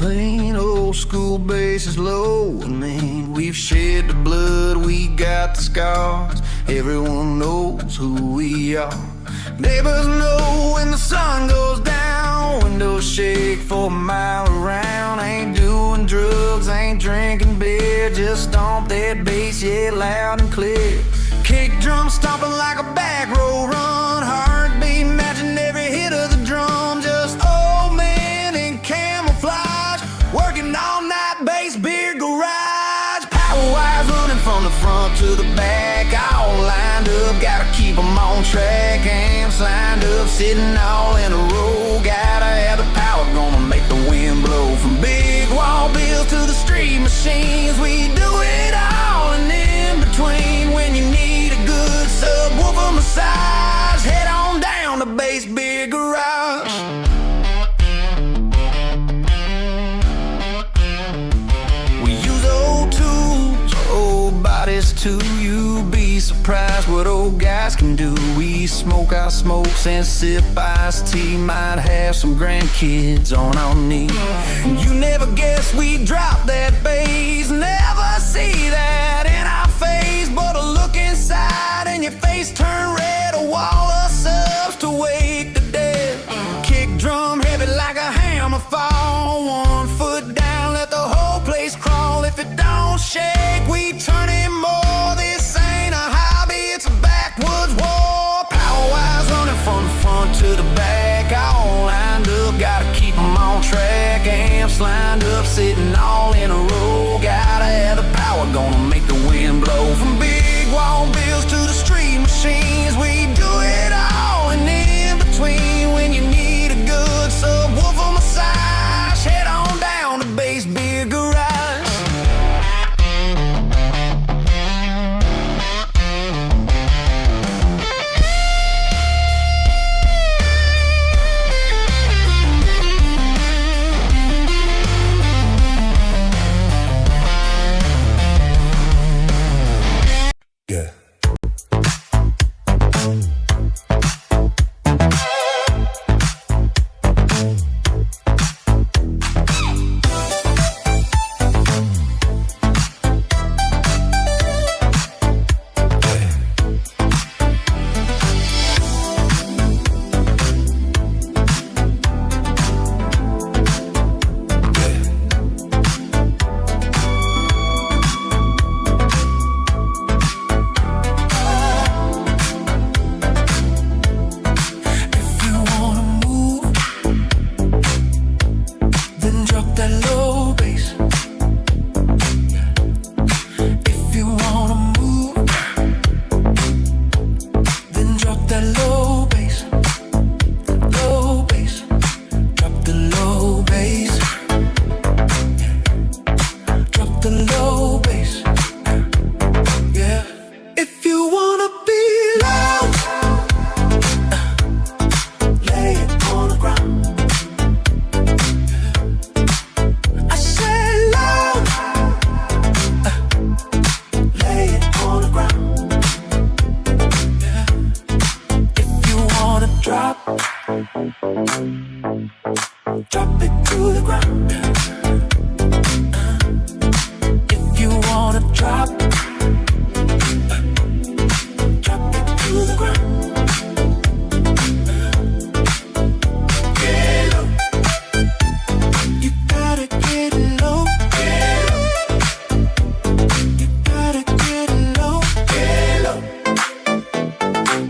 Plain old school bass is low and mean. We've shed the blood, we got the scars. Everyone knows who we are. Neighbors know when the sun goes down. Windows shake for a mile around. Ain't doing drugs, ain't drinking beer. Just stomp that bass, yeah, loud and clear. Kick drum stomping like a back row run. Heartbeat matching every hit of the drum. Just old man in camouflage, working all night, bass beer garage. Power wires running from the front to the back, all lined up, gotta keep them on track. Amps lined up, sitting all in a row. Gotta have the power, gonna make the wind blow. From big wall bills to the street machines, we do it all and in between. When you need a good subwoofer massage, head on down to Bass Beer Garage. We use old tools, old bodies too. You'd be surprised what old guys can do. We smoke our smokes and sip iced tea. Might have some grandkids on our knee. You never guess we drop that bass. Never see that in our face, but a look inside and your face turn red. A wall of subs to wake the dead. Kick drum heavy like a hammer fall. 1 foot down, let the whole place crawl. If it don't shake, we turn it more. This ain't a hobby, it's a backwoods war. Power wires running from the front to the back, all lined up, gotta keep them on track. Amps lined up, sitting all in a row. Gotta have the power, gonna make the wind blow. From big wall bills to the street machines, we do it all and in between. When you need a good subwoofer massage, head on down to Bass Beer Garage. Yeah. Drop it to the ground. If you wanna drop it to the ground. Get low. You gotta get low. Get low. You gotta get low. Get low.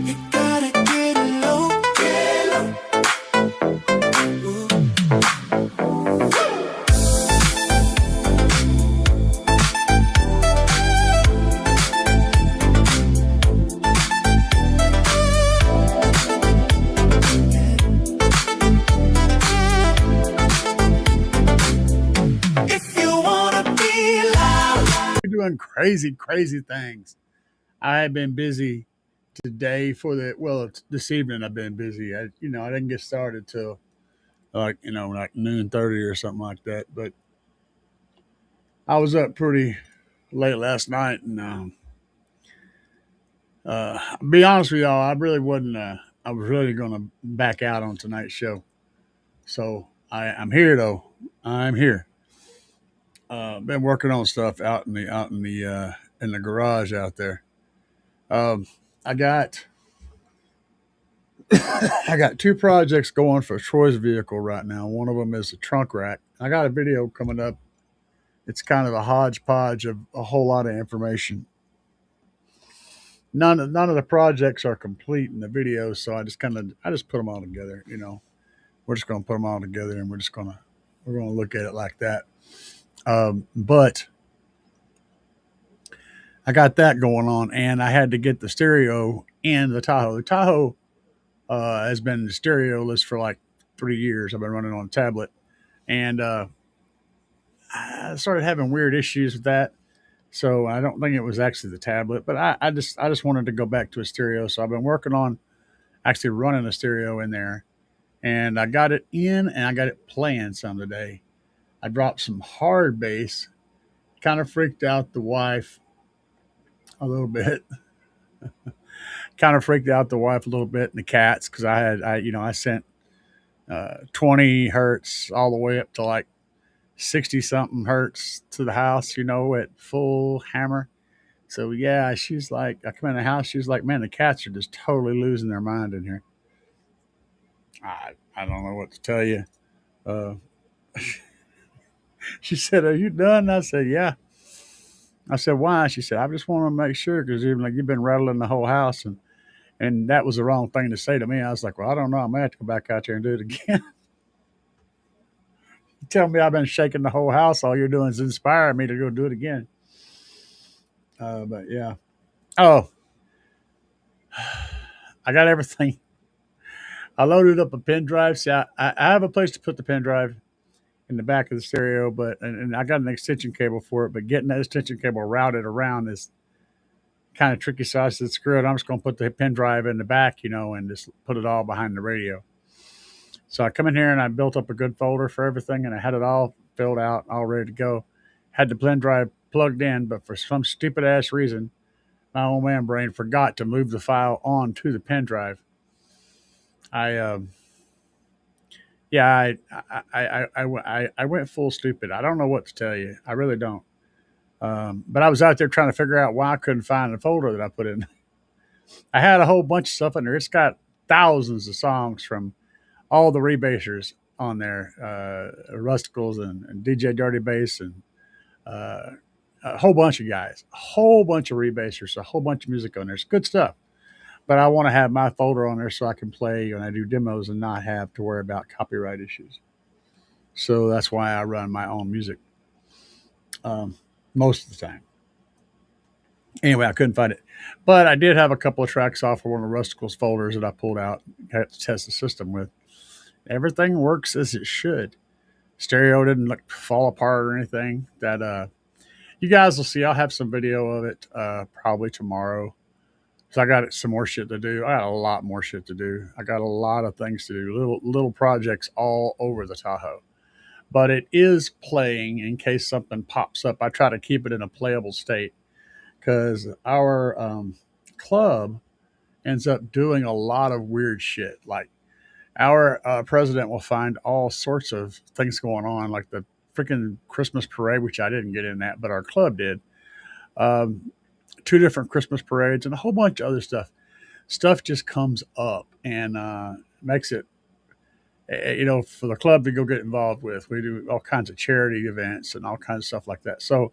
You gotta get low. Get low. Doing crazy things. I have been busy today this evening I've been busy. I didn't get started till like noon 30 or something like that, but I was up pretty late last night and be honest with y'all, I really wasn't I was really going to back out on tonight's show. So I'm here though. I'm here. Been working on stuff in the garage out there. Um, I got I got two projects going for Troy's vehicle right now. One of them is a trunk rack. I got a video coming up. It's kind of a hodgepodge of a whole lot of information. None of the projects are complete in the video, so I just put them all together. We're just gonna put them all together, and we're gonna look at it like that. But I got that going on, and I had to get the stereo in the Tahoe. The Tahoe has been stereoless for like 3 years. I've been running on a tablet, and I started having weird issues with that. So I don't think it was actually the tablet, but I just wanted to go back to a stereo. So I've been working on actually running a stereo in there, and I got it in and I got it playing some today. I dropped some hard bass, kind of freaked out the wife a little bit. Kind of freaked out the wife a little bit and the cats because I sent 20 hertz all the way up to like 60 something hertz to the house, at full hammer. So yeah, she's like, I come in the house, she's like, man, the cats are just totally losing their mind in here. I don't know what to tell you. Uh, she said, "Are you done?" I said, "Yeah." I said, "Why?" She said, "I just want to make sure because even like you've been rattling the whole house and that was the wrong thing to say to me." I was like, "Well, I don't know. I may have to go back out there and do it again." You tell me I've been shaking the whole house. All you're doing is inspiring me to go do it again. But yeah. Oh, I got everything. I loaded up a pen drive. See, I have a place to put the pen drive in the back of the stereo, and I got an extension cable for it. But getting that extension cable routed around is kind of tricky. So I said, screw it. I'm just going to put the pen drive in the back, and just put it all behind the radio. So I come in here and I built up a good folder for everything, and I had it all filled out, all ready to go. Had the pen drive plugged in, but for some stupid ass reason, my old man brain forgot to move the file onto the pen drive. I Yeah, I went full stupid. I don't know what to tell you. I really don't. But I was out there trying to figure out why I couldn't find the folder that I put in. I had a whole bunch of stuff in there. It's got thousands of songs from all the rebasers on there, Rusticles and DJ Dirty Bass and uh, a whole bunch of guys, a whole bunch of rebasers, a whole bunch of music on there. It's good stuff. But I want to have my folder on there so I can play when I do demos and not have to worry about copyright issues. So that's why I run my own music um, most of the time. Anyway, I couldn't find it, but I did have a couple of tracks off of one of the Rusticles folders that I pulled out, had to test the system with. Everything works as it should. Stereo didn't like fall apart or anything. That you guys will see. I'll have some video of it probably tomorrow. So I got some more shit to do. I got a lot more shit to do. I got a lot of things to do. Little projects all over the Tahoe. But it is playing in case something pops up. I try to keep it in a playable state because our club ends up doing a lot of weird shit. Like our president will find all sorts of things going on, like the freaking Christmas parade, which I didn't get in that, but our club did. Um, Two different Christmas parades and a whole bunch of other stuff. Stuff just comes up and makes it, for the club to go get involved with. We do all kinds of charity events and all kinds of stuff like that. So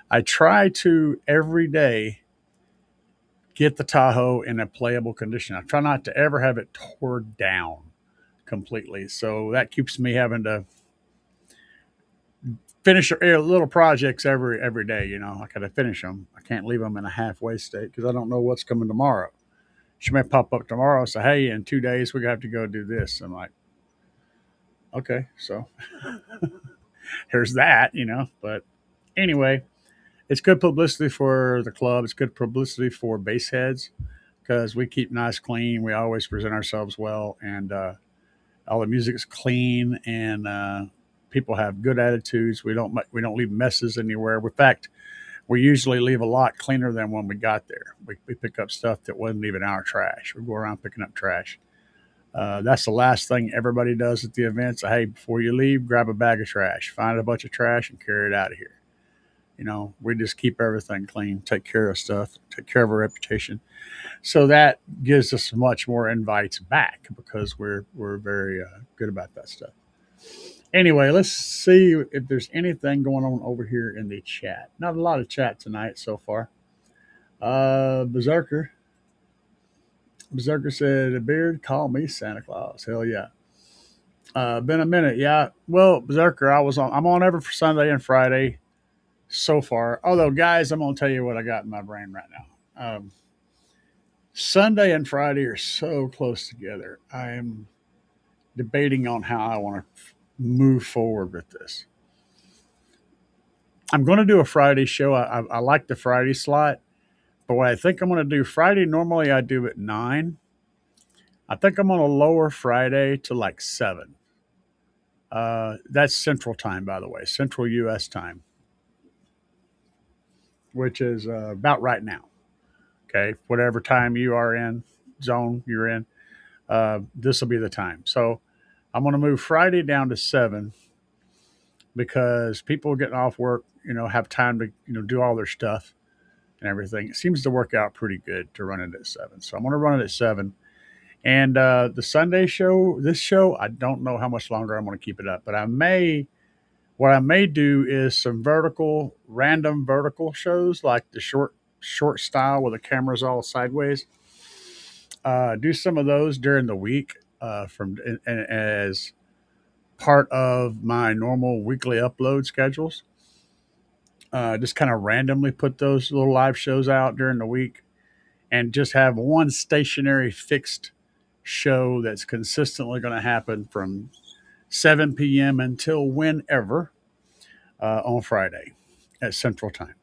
I try to every day get the Tahoe in a playable condition. I try not to ever have it tore down completely. So that keeps me having to finish little projects every day. I got to finish them. I can't leave them in a halfway state because I don't know what's coming tomorrow. She may pop up tomorrow and say, "Hey, in 2 days we have to go do this." I'm like, "Okay, so here's that." But anyway, it's good publicity for the club. It's good publicity for bass heads because we keep nice clean. We always present ourselves well, and all the music's clean, and people have good attitudes. We don't leave messes anywhere. In fact, we usually leave a lot cleaner than when we got there. We pick up stuff that wasn't even our trash. We go around picking up trash. That's the last thing everybody does at the events. Hey, before you leave, grab a bag of trash, find a bunch of trash, and carry it out of here. We just keep everything clean, take care of stuff, take care of our reputation. So that gives us much more invites back because we're very good about that stuff. Anyway, let's see if there's anything going on over here in the chat. Not a lot of chat tonight so far. Berserker. Berserker said, "A beard, call me Santa Claus." Hell yeah. Been a minute, yeah. Well, Berserker, I'm on every Sunday and Friday so far. Although, guys, I'm gonna tell you what I got in my brain right now. Sunday and Friday are so close together. I'm debating on how I want to move forward with this. I'm going to do a Friday show. I like the Friday slot, but what I think I'm going to do Friday, normally I do at 9. I think I'm going to lower Friday to like 7. That's Central Time, by the way, Central U.S. time, which is about right now. Okay, whatever time you are in, zone you're in, this will be the time. So I'm going to move Friday down to 7 because people getting off work, have time to, do all their stuff and everything. It seems to work out pretty good to run it at 7. So I'm going to run it at 7. And the Sunday show, this show, I don't know how much longer I'm going to keep it up, but what I may do is some random vertical shows like the short style where the camera's all sideways. Do some of those during the week as part of my normal weekly upload schedules. Just kind of randomly put those little live shows out during the week and just have one stationary fixed show that's consistently going to happen from 7 p.m. until whenever on Friday at Central Time.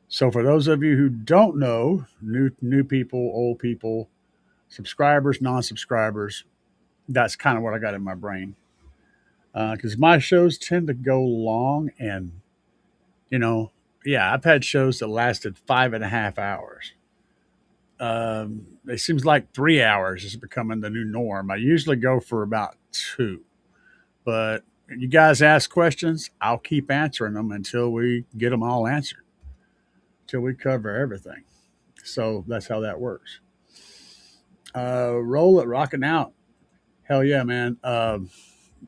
So for those of you who don't know, new people, old people, subscribers, non-subscribers, that's kind of what I got in my brain. Because my shows tend to go long and, I've had shows that lasted 5.5 hours. It seems like 3 hours is becoming the new norm. I usually go for about 2, but you guys ask questions, I'll keep answering them until we get them all answered, until we cover everything. So that's how that works. Roll it, rocking out. Hell yeah, man.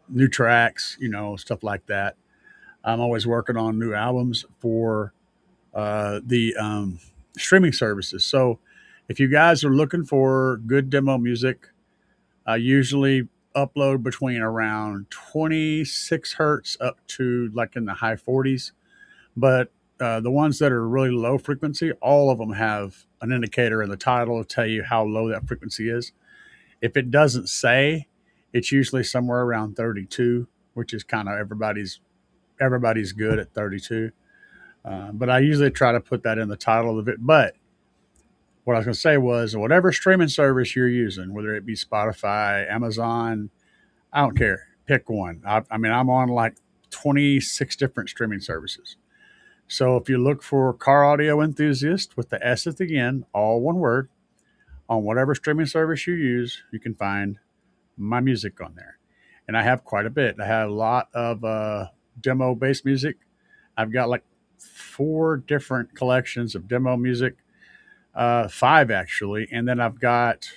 New tracks, stuff like that. I'm always working on new albums for the streaming services. So if you guys are looking for good demo music, I usually upload between around 26 hertz up to like in the high 40s. But the ones that are really low frequency, all of them have an indicator in the title to tell you how low that frequency is. If it doesn't say, it's usually somewhere around 32, which is kind of everybody's good at 32. But I usually try to put that in the title of it. But what I was going to say was whatever streaming service you're using, whether it be Spotify, Amazon, I don't care. Pick one. I'm on like 26 different streaming services. So if you look for Car Audio Enthusiast with the S at the end, all one word, on whatever streaming service you use, you can find my music on there. And I have quite a bit. I have a lot of demo-based music. I've got like 4 different collections of demo music, 5 actually. And then I've got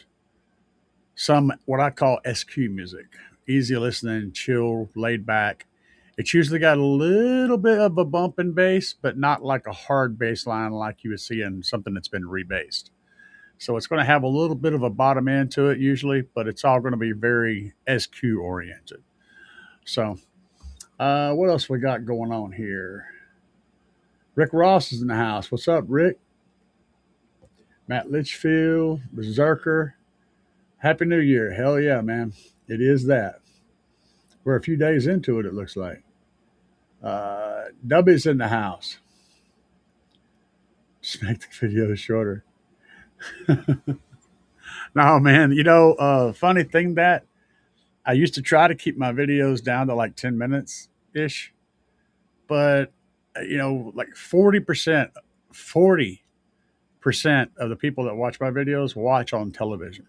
some what I call SQ music, easy listening, chill, laid back. It's usually got a little bit of a bump in bass, but not like a hard bass line like you would see in something that's been rebased. So it's going to have a little bit of a bottom end to it usually, but it's all going to be very SQ oriented. So what else we got going on here? Rick Ross is in the house. What's up, Rick? Matt Litchfield, Berserker. Happy New Year. Hell yeah, man. It is that. We're a few days into it, it looks like. Dubby's in the house. Just make the video shorter. No, man. Funny thing that I used to try to keep my videos down to like 10 minutes ish, but like 40% of the people that watch my videos watch on television.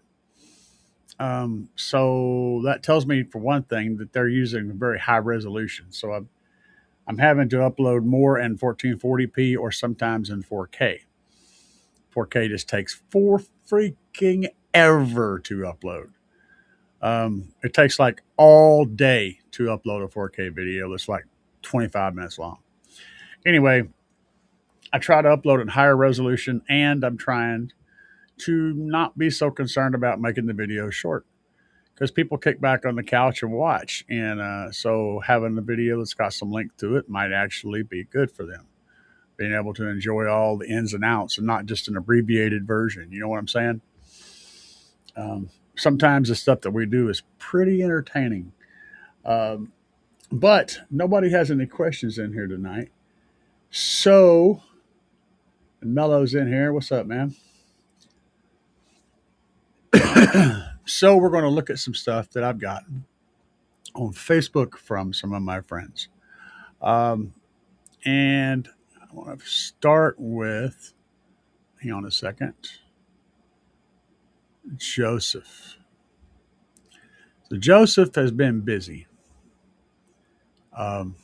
So that tells me, for one thing, that they're using very high resolution. So I'm having to upload more in 1440p or sometimes in 4K. 4K just takes for freaking ever to upload. It takes like all day to upload a 4K video that's like 25 minutes long. Anyway, I try to upload in higher resolution, and I'm trying to not be so concerned about making the video short because people kick back on the couch and watch. And so having a video that's got some length to it might actually be good for them, being able to enjoy all the ins and outs and not just an abbreviated version. You know what I'm saying? Sometimes the stuff that we do is pretty entertaining. Um, but nobody has any questions in here tonight. So, and Mello's in here. What's up, man? So, we're going to look at some stuff that I've gotten on Facebook from some of my friends. Um, and I want to start with, hang on a second, Joseph. So, Joseph has been busy. Um,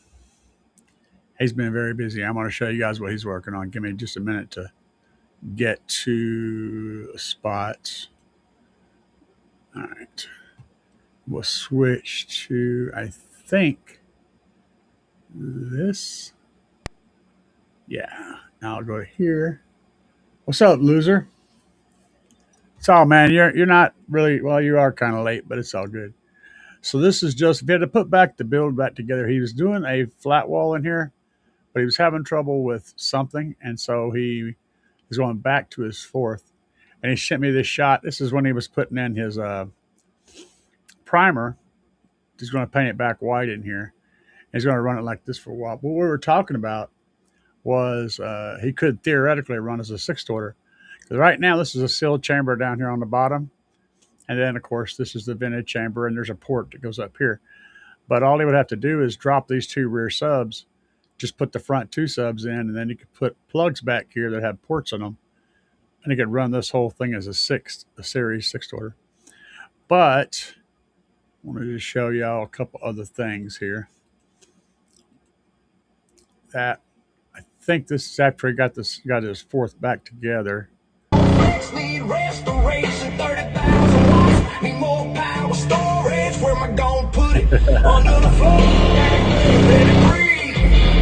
he's been very busy. I'm going to show you guys what he's working on. Give me just a minute to get to a spot. All right. We'll switch to, I think, this. Yeah. Now I'll go to here. What's up, loser? It's all, man. You're not really, well, you are kind of late, but it's all good. So this is just, we had to put back the build back together. He was doing a flat wall in here, but he was having trouble with something. And so he is going back to his fourth. And he sent me this shot. This is when he was putting in his primer. He's going to paint it back white in here. He's going to run it like this for a while. But what we were talking about was he could theoretically run as a sixth order. Because right now, this is a sealed chamber down here on the bottom. And then, of course, this is the vented chamber, and there's a port that goes up here. But all he would have to do is drop these two rear subs, just put the front two subs in, and then you could put plugs back here that have ports on them. And he could run this whole thing as a series sixth order. But I wanted to show y'all a couple other things here. That I think this is after he got his fourth back together. Need restoration, 30,000 watts. Need more power storage. Where am I gonna put it? Under the floor. Let it breathe,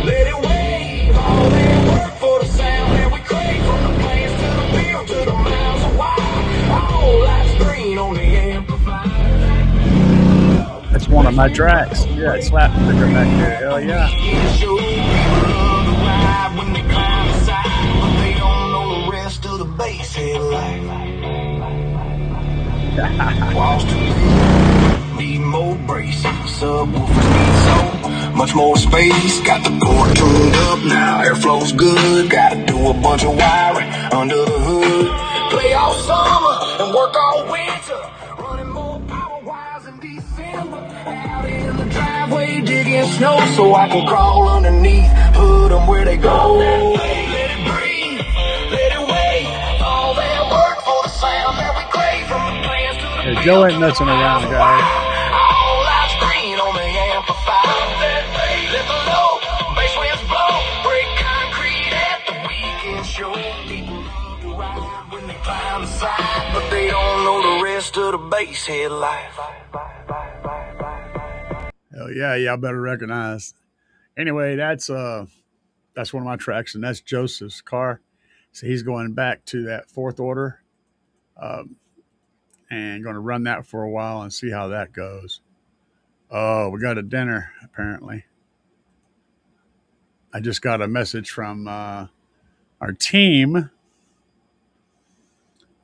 let it wave. All that work for the sound that we crave. From the plans to the bill to the miles of wire. All life's green on the amplifier. That's one of my tracks. Yeah, it's slap sticker back there. Hell yeah. Show people love the ride when they climb the side, but they don't know the rest of the bass head life. Walls too big, need more brace. Subwoofers need so much more space. Got the port tuned up now, airflow's good. Gotta do a bunch of wiring under the hood. Play all summer and work all winter. Running more power wires in December. Out in the driveway digging snow so I can crawl underneath. Put them where they go. Let it breathe, let it wait. All that work for the sound that we crave. From the plans to the Yeah, Joe ain't messing around, guys. all life's green on the amplifier. Let the low bass winds blow. Break concrete at the weekend show. People love to ride when they climb the side, but they don't know the rest of the bass head life. Hell yeah, y'all better recognize. Anyway, that's one of my tracks, and that's Joseph's car. So he's going back to that fourth order, and going to run that for a while and see how that goes. Oh, we got a dinner apparently. I just got a message from our team,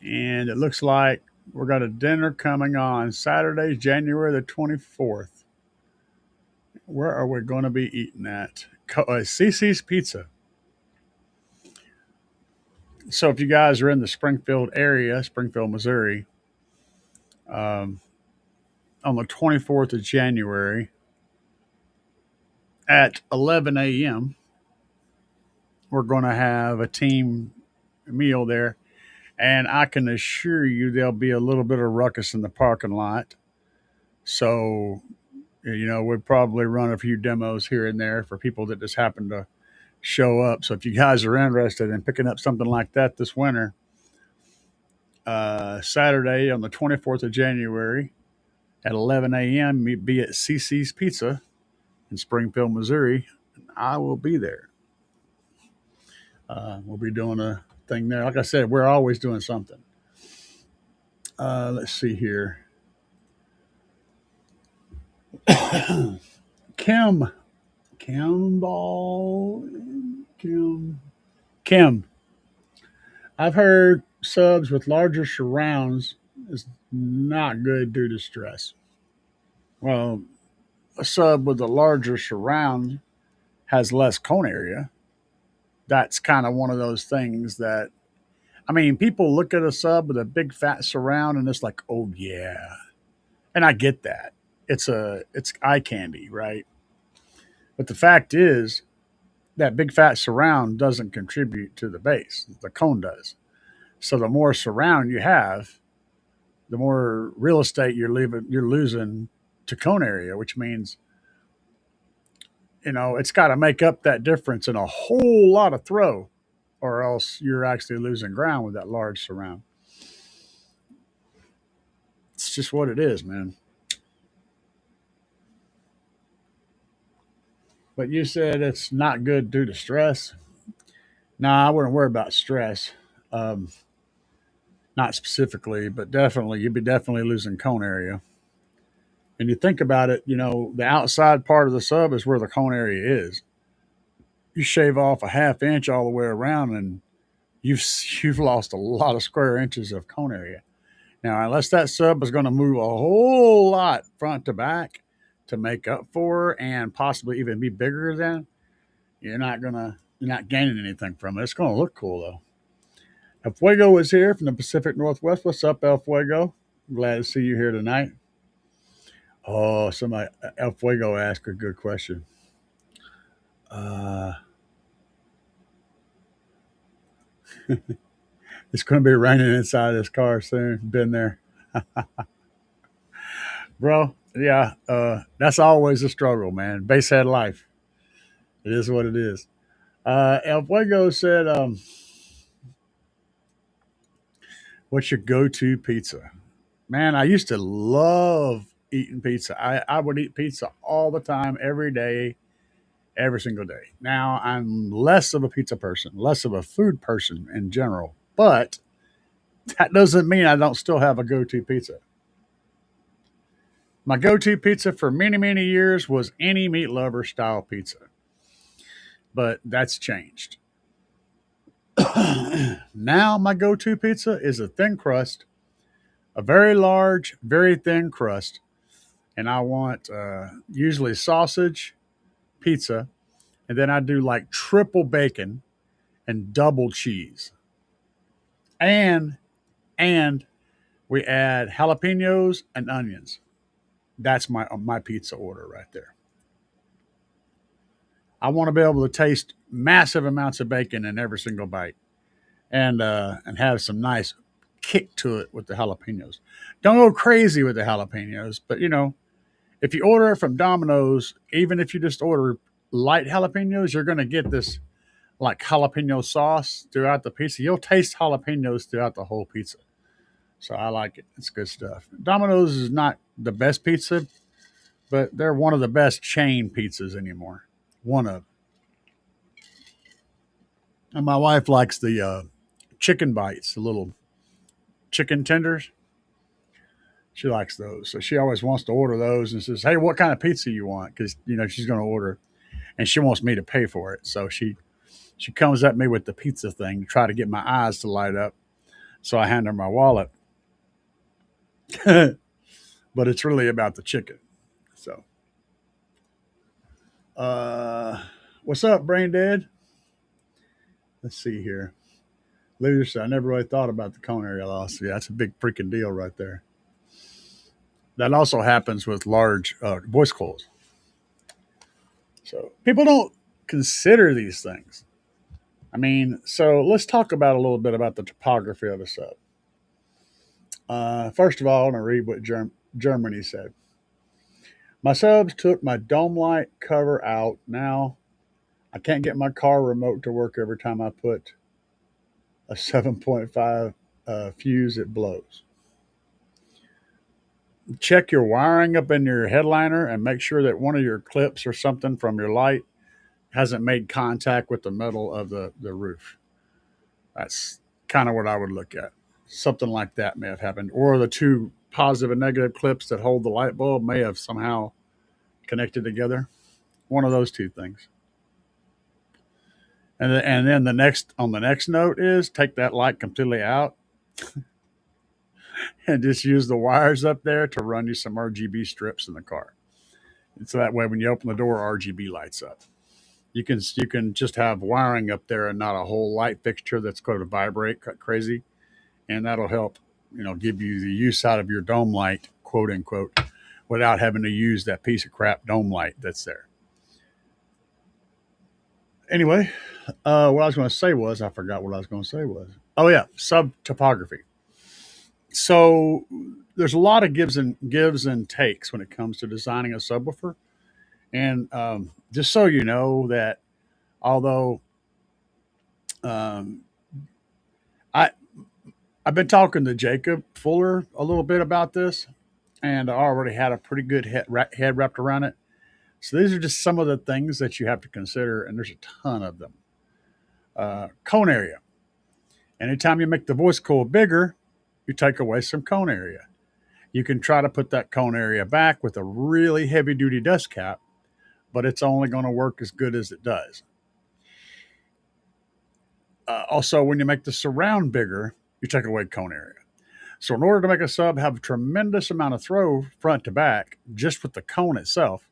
and it looks like we got a dinner coming on Saturday, January the 24th. Where are we going to be eating at? CC's Pizza. So if you guys are in the Springfield area, Springfield, Missouri, on the 24th of January at 11 a.m., we're going to have a team meal there. And I can assure you there'll be a little bit of ruckus in the parking lot. So, we'd probably run a few demos here and there for people that just happen to show up. So if you guys are interested in picking up something like that this winter, Saturday on the 24th of January at 11 a.m., be at CC's Pizza in Springfield, Missouri. I will be there. We'll be doing a thing there. Like I said, we're always doing something. Let's see here. Kim, Kimball, Kim. I've heard subs with larger surrounds is not good due to stress. Well, a sub with a larger surround has less cone area. That's kind of one of those things that, I mean, people look at a sub with a big fat surround and it's like, oh yeah. And I get that. It's eye candy, right? But the fact is that big fat surround doesn't contribute to the base. The cone does. So the more surround you have, the more real estate you're losing to cone area, which means it's got to make up that difference in a whole lot of throw, or else you're actually losing ground with that large surround. It's just what it is, man. But you said it's not good due to stress. Nah, I wouldn't worry about stress. Not specifically, but definitely, you'd be definitely losing cone area. And you think about it, the outside part of the sub is where the cone area is. You shave off a half inch all the way around, and you've lost a lot of square inches of cone area. Now, unless that sub is going to move a whole lot front to back to make up for and possibly even be bigger than, you're not gaining anything from it. It's going to look cool though. El Fuego is here from the Pacific Northwest. What's up, El Fuego? Glad to see you here tonight. Oh, somebody, El Fuego asked a good question. It's going to be raining inside this car soon. Been there. Bro, yeah, that's always a struggle, man. Basehead life. It is what it is. El Fuego said, what's your go-to pizza? Man, I used to love eating pizza. I would eat pizza all the time, every day, every single day. Now I'm less of a pizza person, less of a food person in general, but that doesn't mean I don't still have a go-to pizza. My go-to pizza for many, many years was any meat lover style pizza, but that's changed. Now my go-to pizza is a thin crust, a very large, very thin crust, and I want usually sausage, pizza, and then I do like triple bacon and double cheese, and we add jalapenos and onions. That's my pizza order right there. I want to be able to taste massive amounts of bacon in every single bite, and have some nice kick to it with the jalapenos. Don't go crazy with the jalapenos, but if you order it from Domino's, even if you just order light jalapenos, you're going to get this like jalapeno sauce throughout the pizza. You'll taste jalapenos throughout the whole pizza. So I like it. It's good stuff. Domino's is not the best pizza, but they're one of the best chain pizzas anymore. One of. And my wife likes the chicken bites, the little chicken tenders. She likes those. So she always wants to order those and says, hey, what kind of pizza you want? Because, she's going to order and she wants me to pay for it. So she comes at me with the pizza thing to try to get my eyes to light up. So I hand her my wallet. But it's really about the chicken. So, what's up, Brain Dead? Let's see here. Leaders, I never really thought about the cone area loss. Yeah, that's a big freaking deal right there. That also happens with large voice coils. So people don't consider these things. I mean, so let's talk about a little bit about the topography of a sub. First of all, I want to read what Germany said. My subs took my dome light cover out. Now I can't get my car remote to work every time I put a 7.5 fuse, it blows. Check your wiring up in your headliner and make sure that one of your clips or something from your light hasn't made contact with the metal of the roof. That's kind of what I would look at. Something like that may have happened. Or the two positive and negative clips that hold the light bulb may have somehow connected together. One of those two things. And then the next note is take that light completely out and just use the wires up there to run you some RGB strips in the car. And so that way when you open the door, RGB lights up. You can just have wiring up there and not a whole light fixture that's going to vibrate crazy, and that'll help, give you the use out of your dome light, quote unquote, without having to use that piece of crap dome light that's there. Anyway, what I was going to say was, I forgot what I was going to say was. Oh yeah, sub topography. So there's a lot of gives and takes when it comes to designing a subwoofer, and just so you know that although I I've been talking to Jacob Fuller a little bit about this, and I already had a pretty good head wrapped around it. So these are just some of the things that you have to consider, and there's a ton of them. Cone area. Anytime you make the voice coil bigger, you take away some cone area. You can try to put that cone area back with a really heavy duty dust cap, but it's only going to work as good as it does. Also, when you make the surround bigger, you take away cone area. So in order to make a sub have a tremendous amount of throw front to back, just with the cone itself,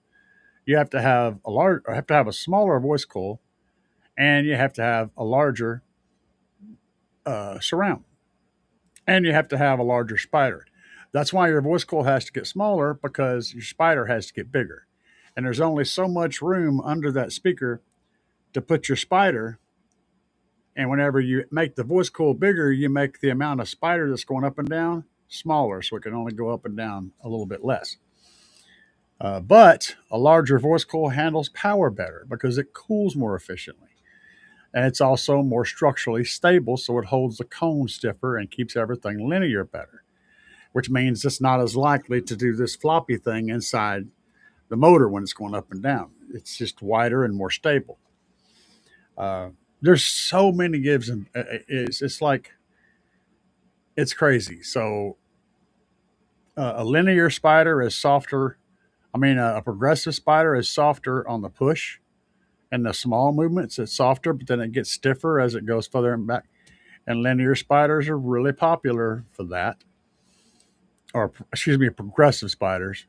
you have to have a smaller voice coil, and you have to have a larger surround, and you have to have a larger spider. That's why your voice coil has to get smaller, because your spider has to get bigger, and there's only so much room under that speaker to put your spider. And whenever you make the voice coil bigger, you make the amount of spider that's going up and down smaller, so it can only go up and down a little bit less. But a larger voice coil handles power better because it cools more efficiently. And it's also more structurally stable, so it holds the cone stiffer and keeps everything linear better, which means it's not as likely to do this floppy thing inside the motor when it's going up and down. It's just wider and more stable. There's so many gives, and it's like, it's crazy. So a linear spider is softer. A progressive spider is softer on the push, and the small movements it's softer, but then it gets stiffer as it goes further and back. And linear spiders are really popular for that, or progressive spiders,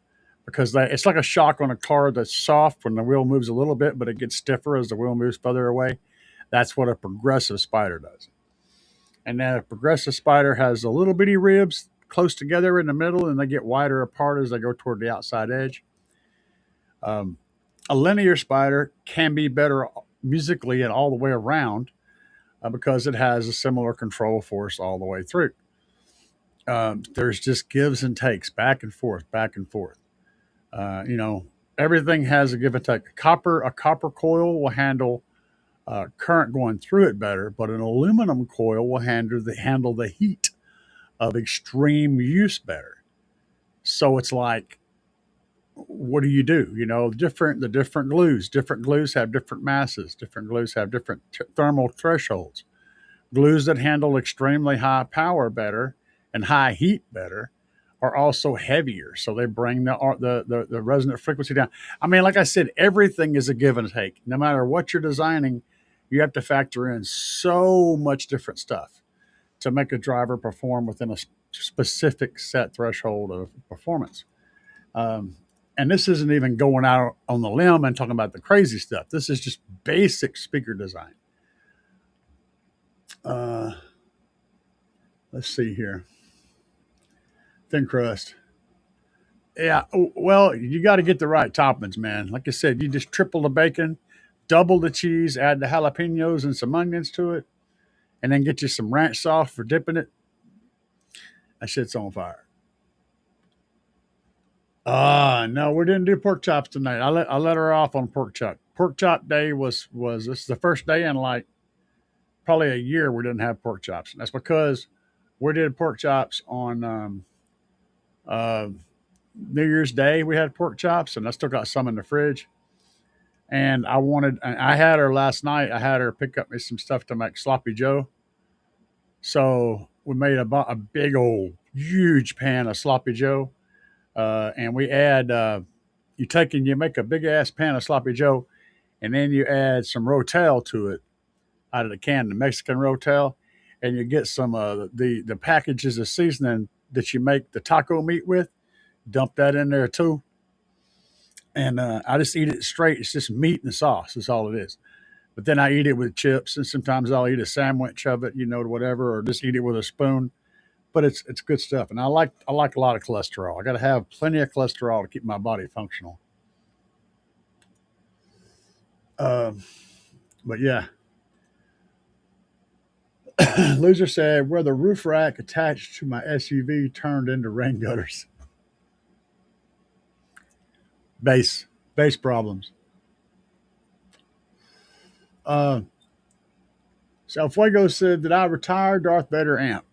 because it's like a shock on a car that's soft when the wheel moves a little bit, but it gets stiffer as the wheel moves further away. That's what a progressive spider does. And then a progressive spider has a little bitty ribs close together in the middle, and they get wider apart as they go toward the outside edge. A linear spider can be better musically and all the way around because it has a similar control force all the way through. There's just gives and takes, back and forth, back and forth. Everything has a give and take. A copper coil will handle current going through it better, but an aluminum coil will handle the heat of extreme use better. So it's like, what do? The different glues have different masses. Different glues have different thermal thresholds. Glues that handle extremely high power better and high heat better are also heavier, so they bring the resonant frequency down. Like I said, everything is a give and take. No matter what you're designing, you have to factor in so much different stuff to make a driver perform within a specific set threshold of performance. And this isn't even going out on the limb and talking about the crazy stuff. This is just basic speaker design. Let's see here. Thin crust. Yeah, well, you got to get the right toppings, man. Like I said, you just triple the bacon, double the cheese, add the jalapenos and some onions to it, and then get you some ranch sauce for dipping it. That shit's on fire. No, we didn't do pork chops tonight. I let her off on pork chop. Pork chop day was this is the first day in like probably a year we didn't have pork chops. And that's because we did pork chops on uh, New Year's Day. We had pork chops, and I still got some in the fridge. And I had her last night. I had her pick up me some stuff to make sloppy Joe. So we made a big old huge pan of sloppy Joe, and we add you make a big ass pan of sloppy Joe, and then you add some Rotel to it out of the can, the Mexican Rotel, and you get some the packages of seasoning that you make the taco meat with. Dump that in there too, and I just eat it straight. It's just meat and sauce. That's all it is. But then I eat it with chips, and sometimes I'll eat a sandwich of it, whatever, or just eat it with a spoon. But it's good stuff, and I like a lot of cholesterol. I got to have plenty of cholesterol to keep my body functional. Um, but yeah, loser said where the roof rack attached to my SUV turned into rain gutters. Base base problems. Uh, so Fuego said that I retired Darth Vader amp.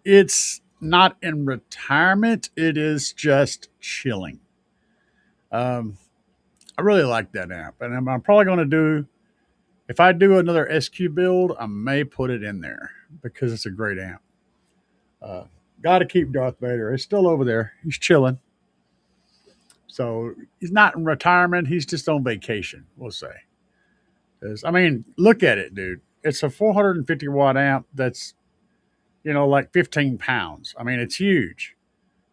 It's not in retirement. It is just chilling. Um, I really like that amp, and I'm probably going to do. If I do another SQ build, I may put it in there because it's a great amp. Uh, Got to keep Darth Vader. It's still over there. He's chilling. So he's not in retirement. He's just on vacation, we'll say. I mean, look at it, dude. It's a 450 watt amp that's, like 15 pounds. I mean, it's huge.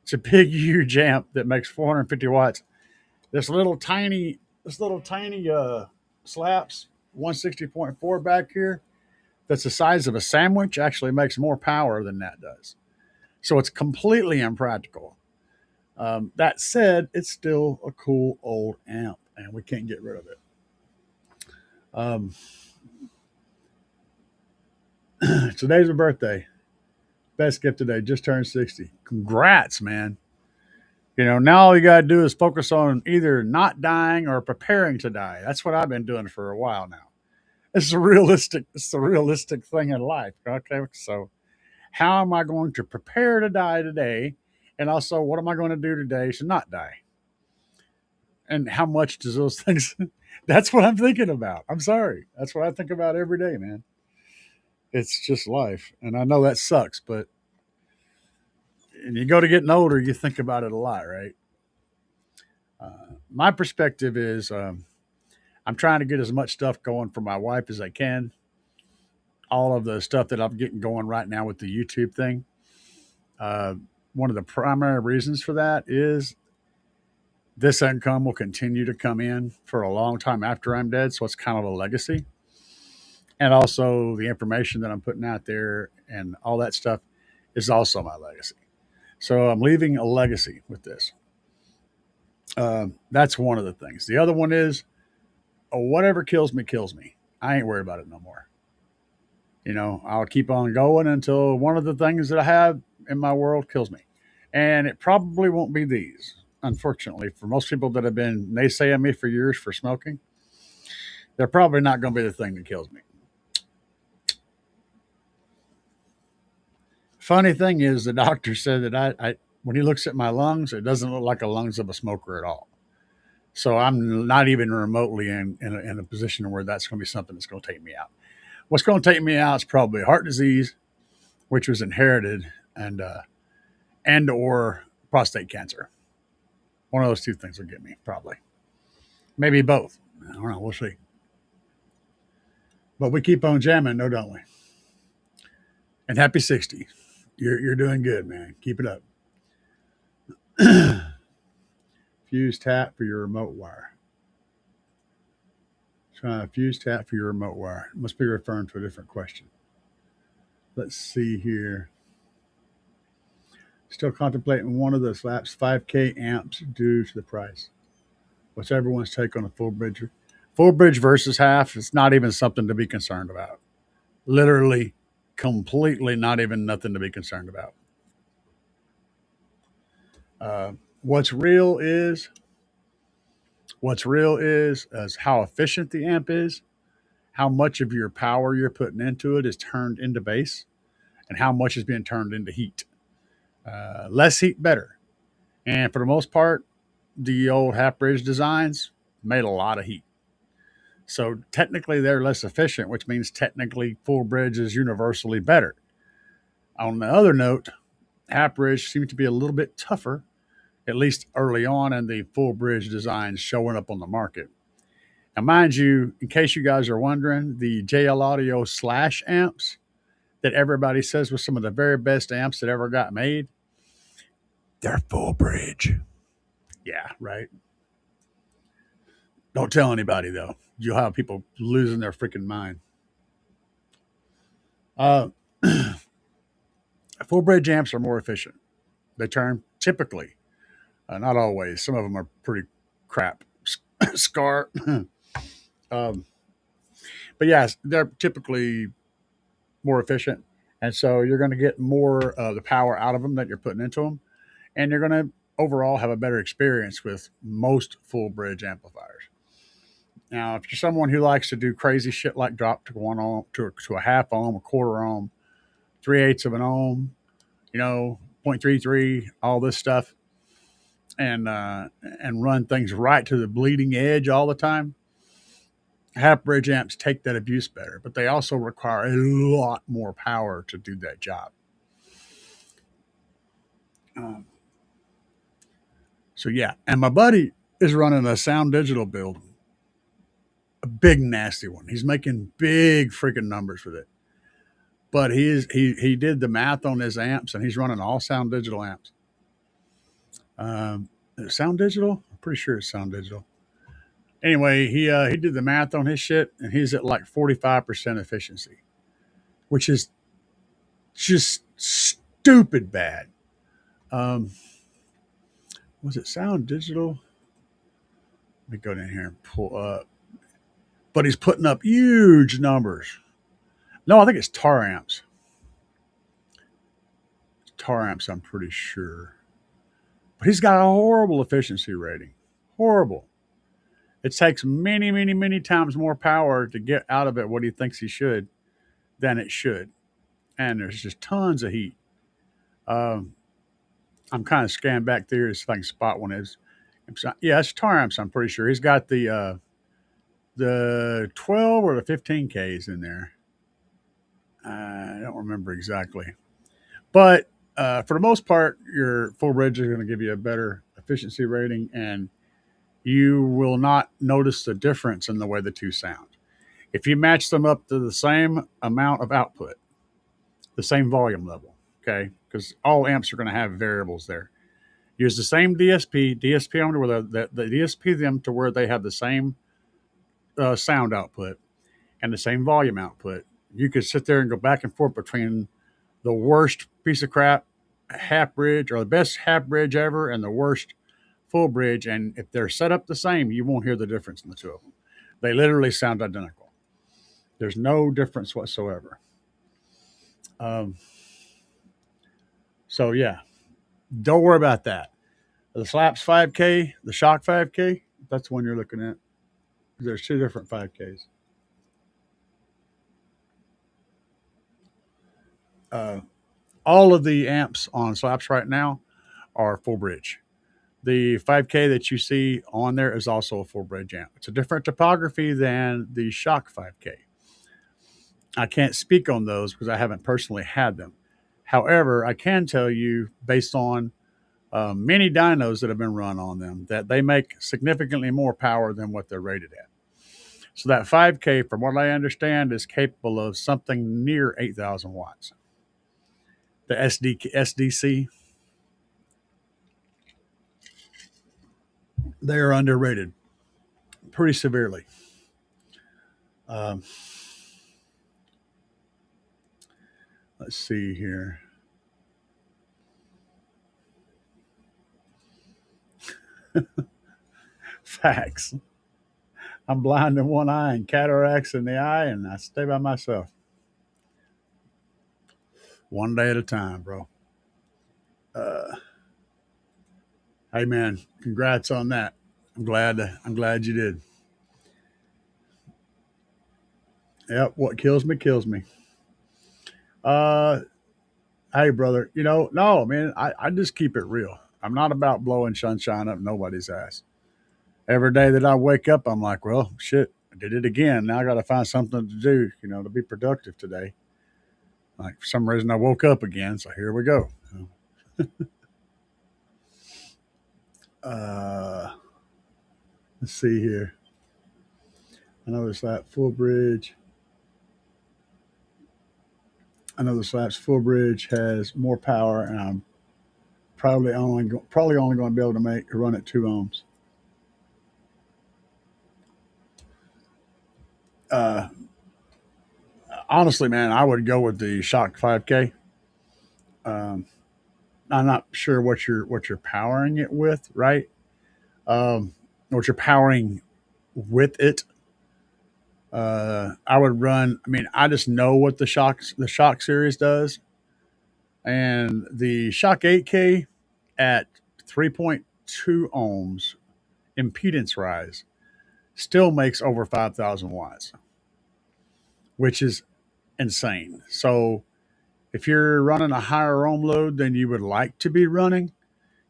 It's a big, huge amp that makes 450 watts. This little tiny slaps 160.4 back here that's the size of a sandwich actually makes more power than that does. So it's completely impractical. That said, it's still a cool old amp, and we can't get rid of it. Um, Today's my birthday. Best gift today. Just turned 60. Congrats, man. Now all you got to do is focus on either not dying or preparing to die. That's what I've been doing for a while now. It's a realistic thing in life. Okay. So how am I going to prepare to die today? And also, what am I going to do today to not die? And how much does those things, that's what I'm thinking about. I'm sorry. That's what I think about every day, man. It's just life. And I know that sucks, but and you go to getting older, you think about it a lot, right? My perspective is I'm trying to get as much stuff going for my wife as I can. All of the stuff that I'm getting going right now with the YouTube thing. Uh, One of the primary reasons for that is this income will continue to come in for a long time after I'm dead. So it's kind of a legacy. And also the information that I'm putting out there and all that stuff is also my legacy. So I'm leaving a legacy with this. That's one of the things. The other one is whatever kills me, kills me. I ain't worried about it no more. I'll keep on going until one of the things that I have in my world kills me. And it probably won't be these, unfortunately. For most people that have been naysaying me for years for smoking, they're probably not going to be the thing that kills me. Funny thing is, the doctor said that I when he looks at my lungs, it doesn't look like the lungs of a smoker at all. So I'm not even remotely in a position where that's going to be something that's going to take me out. What's going to take me out is probably heart disease, which was inherited, and or prostate cancer. One of those two things will get me, probably. Maybe both. I don't know. We'll see. But we keep on jamming, no, don't we? And happy 60. You're doing good, man. Keep it up. Fuse tap for your remote wire. Trying to fuse tap for your remote wire. It must be referring to a different question. Let's see here. Still contemplating one of the slaps 5K amps due to the price. What's everyone's take on a full bridge Full bridge versus half, it's not even something to be concerned about. Literally, completely not even nothing to be concerned about. Uh, what's real is what's real is how efficient the amp is, how much of your power you're putting into it is turned into bass, and how much is being turned into heat. Less heat, better. And for the most part, the old half bridge designs made a lot of heat. So technically, they're less efficient, which means technically full bridge is universally better. On the other note, half bridge seems to be a little bit tougher, at least early on in the full bridge designs showing up on the market. Now, mind you, in case you guys are wondering, the JL Audio Slash amps that everybody says was some of the very best amps that ever got made, they're full bridge. Yeah, right. Don't tell anybody though. You'll have people losing their freaking mind. Uh, full bridge amps are more efficient. They turn typically, not always. Some of them are pretty crap. Scar. um, but yes, they're typically more efficient, and so you're going to get more of the power out of them that you're putting into them, and you're going to overall have a better experience with most full bridge amplifiers. Now, if you're someone who likes to do crazy shit like drop to 1 ohm to a half ohm, a quarter ohm, 3/8 of an ohm, 0.33, all this stuff, and run things right to the bleeding edge all the time, half bridge amps take that abuse better, but they also require a lot more power to do that job. Um, so yeah, and my buddy is running a Sound Digital build, a big nasty one. He's making big freaking numbers with it. But he did the math on his amps, and he's running all Sound Digital amps. Sound Digital? I'm pretty sure it's Sound Digital. Anyway, he did the math on his shit, and he's at like 45% efficiency, which is just stupid bad. Was it Sound Digital? Let me go down here and pull up. But he's putting up huge numbers. No, I think it's Tar Amps. Tar Amps, I'm pretty sure. But he's got a horrible efficiency rating. Horrible. It takes many, many, many times more power to get out of it what he thinks he should than it should. And there's just tons of heat. Um, I'm kind of scanning back there to see if I can spot one. Yeah, it's Tar Amps, I'm pretty sure. He's got the 12 or the 15Ks in there. I don't remember exactly. But for the most part, your full bridge is going to give you a better efficiency rating, and you will not notice the difference in the way the two sound. If you match them up to the same amount of output, the same volume level, okay, because all amps are going to have variables there. Use the same DSP them to where the DSP them to where they have the same sound output and the same volume output. You could sit there and go back and forth between the worst piece of crap half bridge or the best half bridge ever and the worst full bridge, and if they're set up the same, you won't hear the difference in the two of them. They literally sound identical. There's no difference whatsoever. So yeah, don't worry about that. The Slaps 5K, the Shock 5K, that's the one you're looking at. There's two different 5Ks. All of the amps on Slaps right now are full bridge. The 5K that you see on there is also a full bridge amp. It's a different topography than the Shock 5K. I can't speak on those because I haven't personally had them. However, I can tell you, based on many dynos that have been run on them, that they make significantly more power than what they're rated at. So that 5K, from what I understand, is capable of something near 8,000 watts. The SDC, they are underrated pretty severely. Let's see here. Facts. I'm blind in one eye and cataracts in the eye, and I stay by myself. One day at a time, bro. Uh, hey man, congrats on that. I'm glad you did. Yep, what kills me kills me. Uh hey brother, no man, I just keep it real. I'm not about blowing sunshine up nobody's ass. Every day that I wake up, I'm like, well, shit, I did it again. Now I got to find something to do, to be productive today. Like for some reason, I woke up again, so here we go. Uh, let's see here. I know this lap full bridge. I know this lap's full bridge has more power, and I'm probably only going to be able to run at 2 ohms. Uh, honestly, man, I would go with the Shock 5K. Um, I'm not sure what you're powering it with, right? What you're powering with it. I would run. I mean, I just know what the Shock series does, and the Shock 8K at 3.2 ohms impedance rise still makes over 5,000 watts, which is insane. So if you're running a higher ohm load than you would like to be running,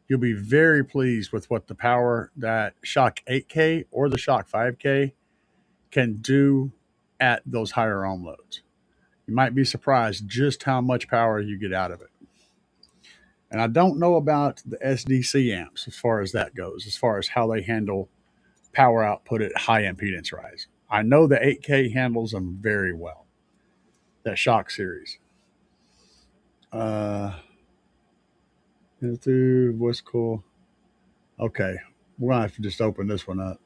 you'll be very pleased with what the power that Shock 8K or the Shock 5K can do at those higher ohm loads. You might be surprised just how much power you get out of it. And I don't know about the SDC amps as far as that goes, as far as how they handle power output at high impedance rise. I know the 8K handles them very well, that Shock series. Through voice cool. Okay, we're going to have to just open this one up.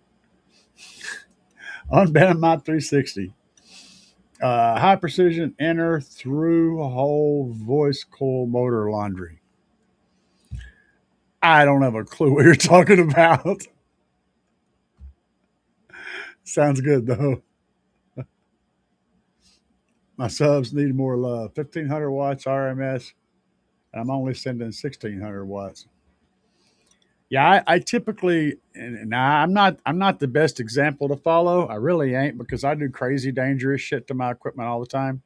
Unbanned my 360. High precision inner through hole voice coil motor laundry. I don't have a clue what you're talking about. Sounds good though. My subs need more love. 1,500 watts RMS. I'm only sending 1,600 watts. Yeah, I typically, and now I'm not the best example to follow. I really ain't, because I do crazy dangerous shit to my equipment all the time,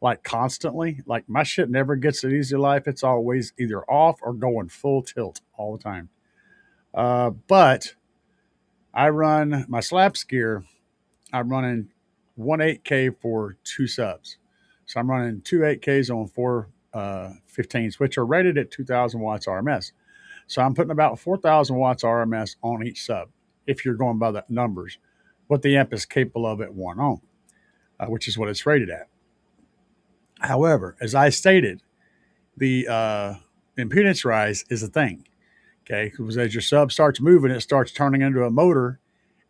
like constantly. Like my shit never gets an easy life. It's always either off or going full tilt all the time. But I run my slap skier. I'm running 1 8K for 2 subs. So I'm running 2 8Ks on 4 15s, which are rated at 2,000 watts RMS. So I'm putting about 4,000 watts RMS on each sub, if you're going by the numbers, what the amp is capable of at 1 ohm, which is what it's rated at. However, as I stated, the impedance rise is a thing. Okay, because as your sub starts moving, it starts turning into a motor,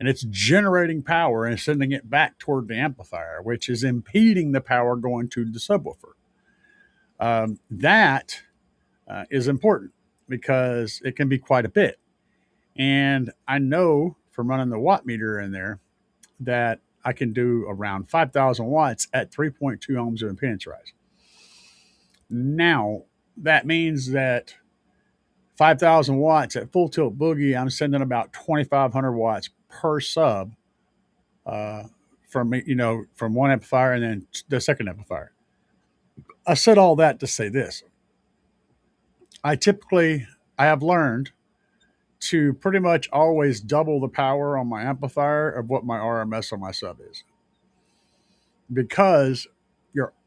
and it's generating power and sending it back toward the amplifier, which is impeding the power going to the subwoofer. That is important because it can be quite a bit. And I know from running the watt meter in there that I can do around 5,000 watts at 3.2 ohms of impedance rise. Now, that means that 5,000 watts at full tilt boogie, I'm sending about 2,500 watts per sub from one amplifier and then the second amplifier. I said all that to say this. I have learned to pretty much always double the power on my amplifier of what my RMS on my sub is. Because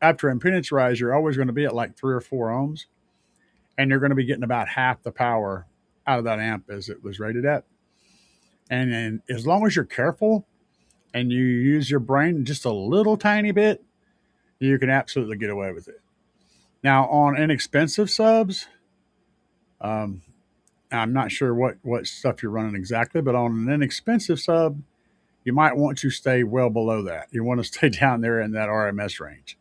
after impedance rise, you're always going to be at like 3 or 4 ohms, and you're going to be getting about half the power out of that amp as it was rated at. And then as long as you're careful and you use your brain just a little tiny bit, you can absolutely get away with it. Now, on inexpensive subs, I'm not sure what stuff you're running exactly, but on an inexpensive sub, you might want to stay well below that. You want to stay down there in that RMS range.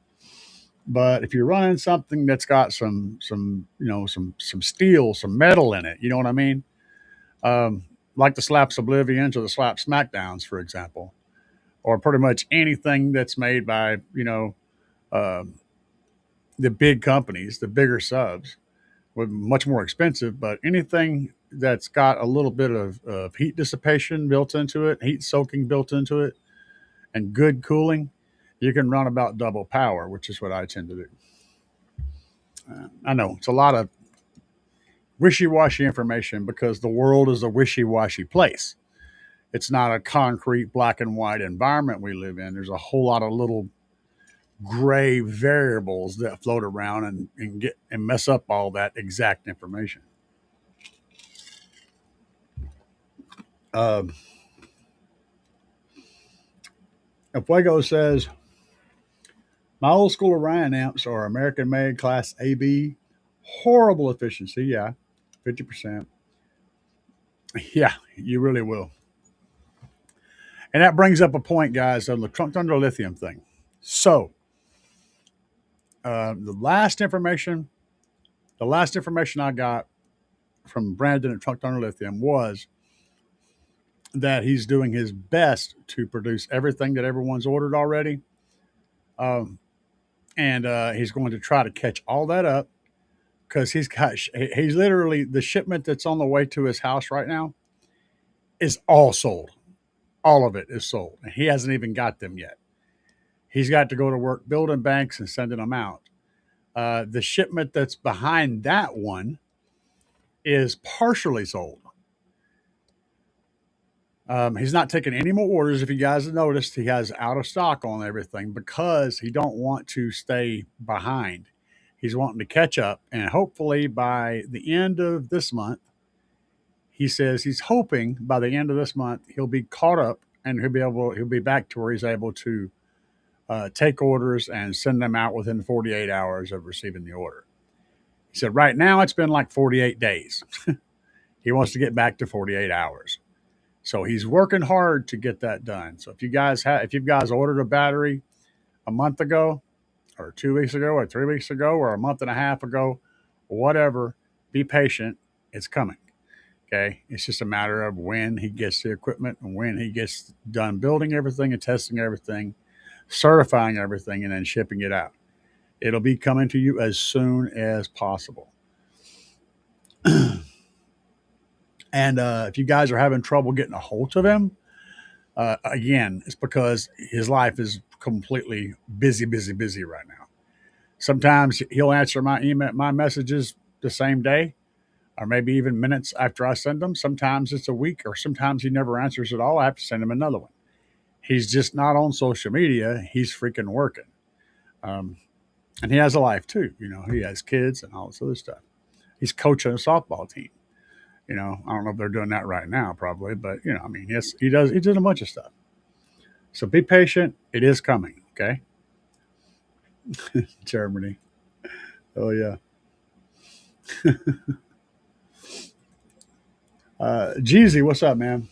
But if you're running something that's got some steel, some metal in it, you know what I mean? like the Slaps Oblivions or the Slap Smackdowns, for example, or pretty much anything that's made by, uh, the big companies, the bigger subs, with much more expensive, but anything that's got a little bit of heat dissipation built into it, heat soaking built into it, and good cooling, you can run about double power, which is what I tend to do. I know it's a lot of wishy-washy information because the world is a wishy-washy place. It's not a concrete black and white environment we live in. There's a whole lot of little gray variables that float around and get and mess up all that exact information. Um, Fuego says, my old school Orion amps are American made class AB, horrible efficiency. Yeah, 50%. Yeah, you really will. And that brings up a point, guys, on the Trunk Thunder Lithium thing. So, the last information I got from Brandon at Trunk Thunder Lithium was that he's doing his best to produce everything that everyone's ordered already. And he's going to try to catch all that up because he's literally, the shipment that's on the way to his house right now is all sold. All of it is sold. And he hasn't even got them yet. He's got to go to work building banks and sending them out. The shipment that's behind that one is partially sold. He's not taking any more orders. If you guys have noticed, he has out of stock on everything because he don't want to stay behind. He's wanting to catch up, and hopefully by the end of this month, he says he's hoping by the end of this month he'll be caught up and he'll be back to where he's able to take orders and send them out within 48 hours of receiving the order. He said right now it's been like 48 days. He wants to get back to 48 hours. So he's working hard to get that done. So if you guys ordered a battery a month ago or 2 weeks ago or 3 weeks ago or a month and a half ago, whatever, be patient. It's coming. Okay. It's just a matter of when he gets the equipment and when he gets done building everything and testing everything, certifying everything, and then shipping it out. It'll be coming to you as soon as possible. And if you guys are having trouble getting a hold of him, again, it's because his life is completely busy right now. Sometimes he'll answer my messages the same day, or maybe even minutes after I send them. Sometimes it's a week, or sometimes he never answers at all. I have to send him another one. He's just not on social media. He's freaking working. And he has a life too. He has kids and all this other stuff. He's coaching a softball team. I don't know if they're doing that right now, probably, but yes, he does. He did a bunch of stuff. So be patient. It is coming. Okay. Germany. Oh yeah. Jeezy, what's up, man?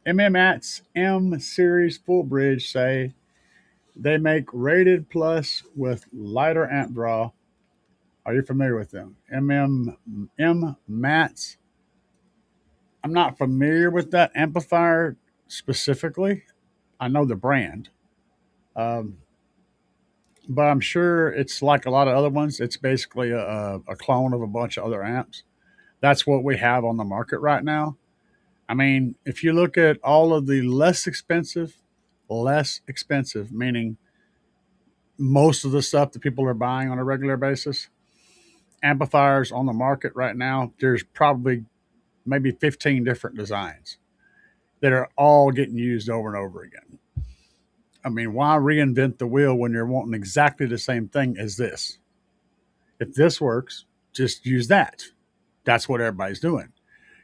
MMAT's M Series Full Bridge say they make rated plus with lighter amp draw. Are you familiar with them? M Mats. I'm not familiar with that amplifier specifically. I know the brand. But I'm sure it's like a lot of other ones. It's basically a clone of a bunch of other amps. That's what we have on the market right now. I mean, if you look at all of the less expensive, meaning most of the stuff that people are buying on a regular basis, amplifiers on the market right now, there's probably maybe 15 different designs that are all getting used over and over again. I mean, why reinvent the wheel when you're wanting exactly the same thing as this? If this works, just use that. That's what everybody's doing.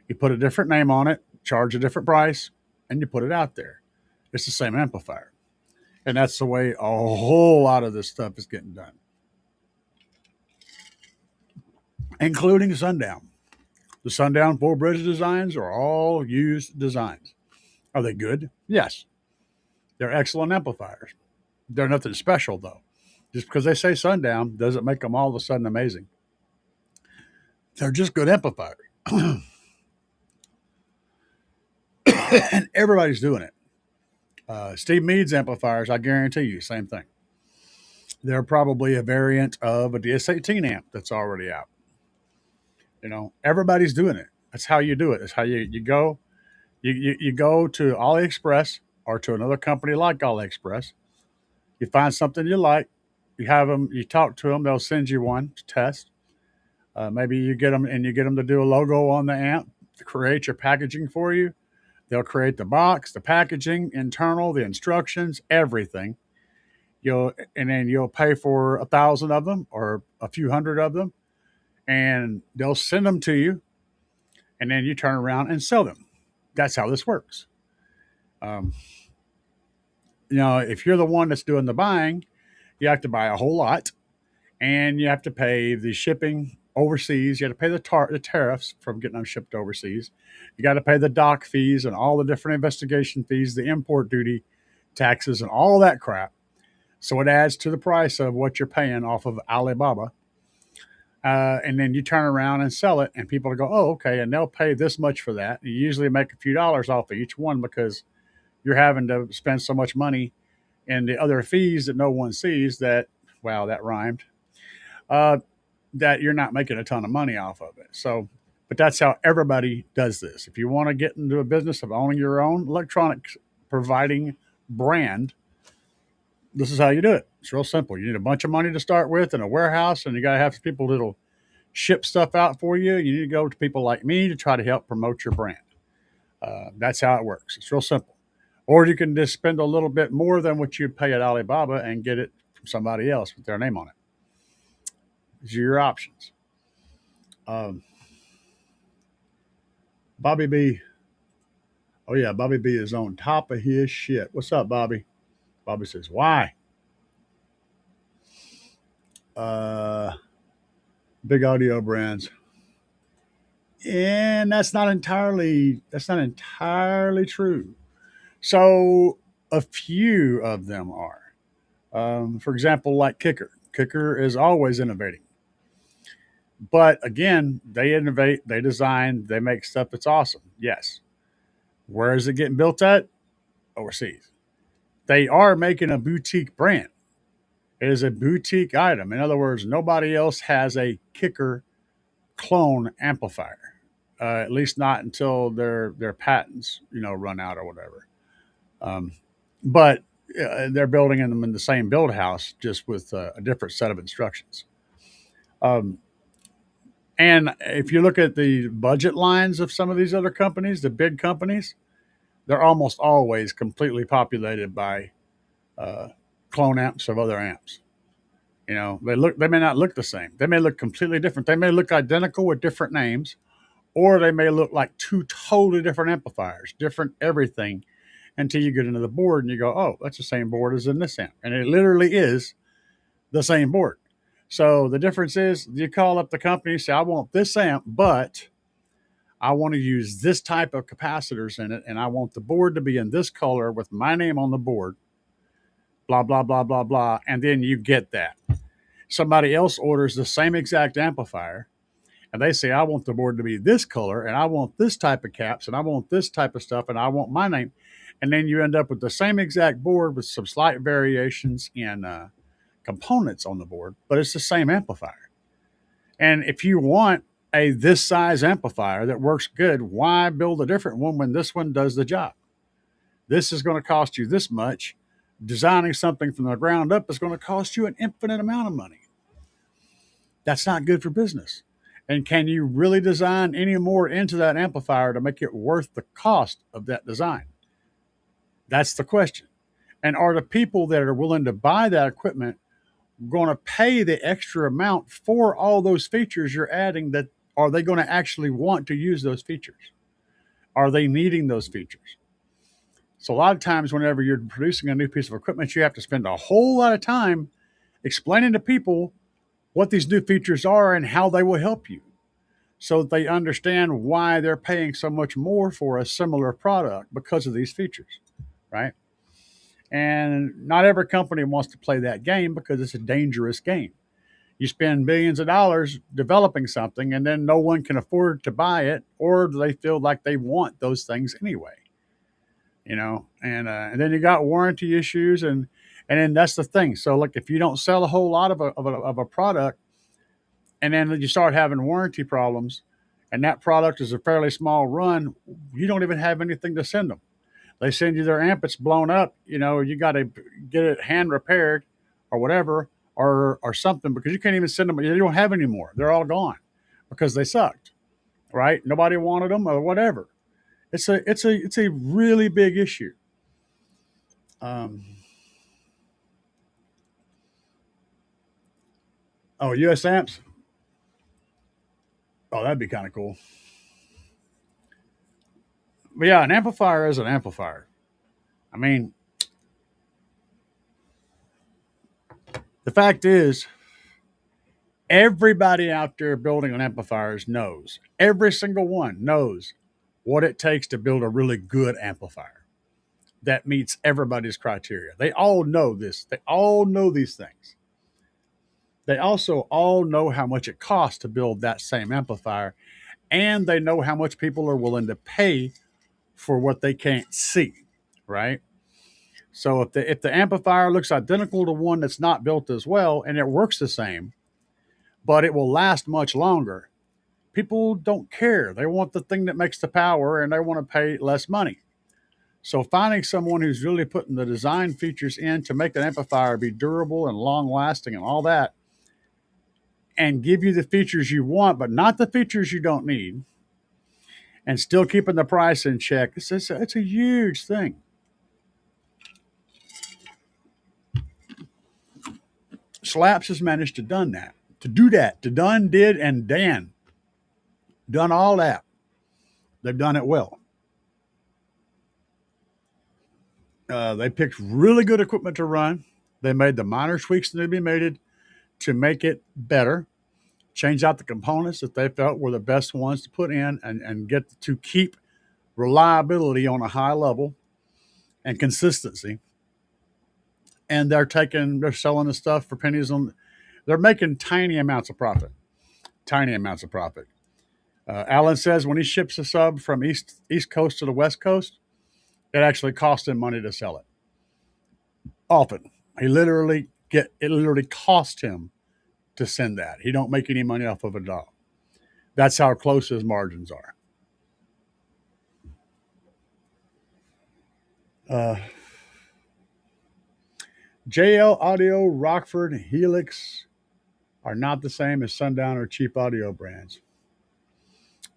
You put a different name on it, charge a different price, and you put it out there. It's the same amplifier. And that's the way a whole lot of this stuff is getting done, including Sundown. The Sundown Full Bridge designs are all used designs. Are they good? Yes. They're excellent amplifiers. They're nothing special, though. Just because they say Sundown doesn't make them all of a sudden amazing. They're just good amplifiers. And everybody's doing it. Steve Meade's amplifiers, I guarantee you, same thing. They're probably a variant of a DS18 amp that's already out. Everybody's doing it. That's how you do it. That's how you go. You go to AliExpress or to another company like AliExpress. You find something you like. You have them. You talk to them. They'll send you one to test. Maybe you get them to do a logo on the amp, to create your packaging for you. They'll create the box, the packaging, internal, the instructions, everything. And then you'll pay for 1,000 of them or a few hundred of them, and they'll send them to you, and then you turn around and sell them. That's how this works. If you're the one that's doing the buying, you have to buy a whole lot, and you have to pay the shipping overseas. You have to pay the tariffs from getting them shipped overseas. You got to pay the dock fees and all the different investigation fees, the import duty, taxes, and all that crap. So it adds to the price of what you're paying off of Alibaba. And then you turn around and sell it, and people go, oh, okay, and they'll pay this much for that. You usually make a few dollars off of each one because you're having to spend so much money in the other fees that no one sees that, wow, that rhymed, that you're not making a ton of money off of it. So, but that's how everybody does this. If you want to get into a business of owning your own electronics providing brand, this is how you do it. It's real simple. You need a bunch of money to start with and a warehouse, and you got to have people that'll ship stuff out for you. You need to go to people like me to try to help promote your brand. That's how it works. It's real simple. Or you can just spend a little bit more than what you'd pay at Alibaba and get it from somebody else with their name on it. These are your options. Bobby B. Oh, yeah, Bobby B is on top of his shit. What's up, Bobby? Bobby says, why? Big audio brands. And that's not entirely true. So a few of them are. For example, like Kicker. Kicker is always innovating. But again, they innovate, they design, they make stuff that's awesome. Yes. Where is it getting built at? Overseas. They are making a boutique brand. It is a boutique item. In other words, nobody else has a Kicker clone amplifier, at least not until their patents, run out or whatever. But they're building them in the same build house, just with a different set of instructions. And if you look at the budget lines of some of these other companies, the big companies, they're almost always completely populated by clone amps of other amps. They may not look the same. They may look completely different. They may look identical with different names, or they may look like two totally different amplifiers, different everything, until you get into the board and you go, oh, that's the same board as in this amp. And it literally is the same board. So the difference is you call up the company and say, I want this amp, but I want to use this type of capacitors in it, and I want the board to be in this color with my name on the board, blah, blah, blah, blah, blah. And then you get that. Somebody else orders the same exact amplifier, and they say, I want the board to be this color, and I want this type of caps, and I want this type of stuff, and I want my name. And then you end up with the same exact board with some slight variations in components on the board, but it's the same amplifier. And if you want a this size amplifier that works good, why build a different one when this one does the job? This is going to cost you this much. Designing something from the ground up is going to cost you an infinite amount of money. That's not good for business. And can you really design any more into that amplifier to make it worth the cost of that design? That's the question. And are the people that are willing to buy that equipment going to pay the extra amount for all those features you're adding? That are they going to actually want to use those features? Are they needing those features? So a lot of times whenever you're producing a new piece of equipment, you have to spend a whole lot of time explaining to people what these new features are and how they will help you, so that they understand why they're paying so much more for a similar product because of these features, right? And not every company wants to play that game because it's a dangerous game. You spend billions of dollars developing something, and then no one can afford to buy it, or they feel like they want those things anyway. and then you got warranty issues, and then that's the thing. So like if you don't sell a whole lot of a product, and then you start having warranty problems, and that product is a fairly small run, you don't even have anything to send them. They send you their amp, it's blown up. You got to get it hand repaired or whatever, or something, because you can't even send them. You don't have any more. They're all gone because they sucked, right? Nobody wanted them or whatever. It's a really big issue. Um, oh, US amps. Oh, that'd be kind of cool. But yeah, an amplifier is an amplifier. I mean, the fact is, everybody out there building on amplifiers knows, every single one knows what it takes to build a really good amplifier that meets everybody's criteria. They all know this. They all know these things. They also all know how much it costs to build that same amplifier, and they know how much people are willing to pay for what they can't see, right? So if the amplifier looks identical to one that's not built as well and it works the same, but it will last much longer, people don't care. They want the thing that makes the power and they want to pay less money. So finding someone who's really putting the design features in to make an amplifier be durable and long lasting and all that, and give you the features you want, but not the features you don't need, and still keeping the price in check, it's a huge thing. Slaps has managed to done that, to do that, to done, did, and Dan done all that. They've done it well. They picked really good equipment to run. They made the minor tweaks that need to be made to make it better. Change out the components that they felt were the best ones to put in, and get to keep reliability on a high level and consistency. And they're selling the stuff for pennies on. They're making tiny amounts of profit. Tiny amounts of profit. Alan says when he ships a sub from East Coast to the West Coast, it actually costs him money to sell it. Often, it literally cost him to send that. He don't make any money off of it at all. That's how close his margins are. JL Audio, Rockford, Helix are not the same as Sundown or cheap audio brands.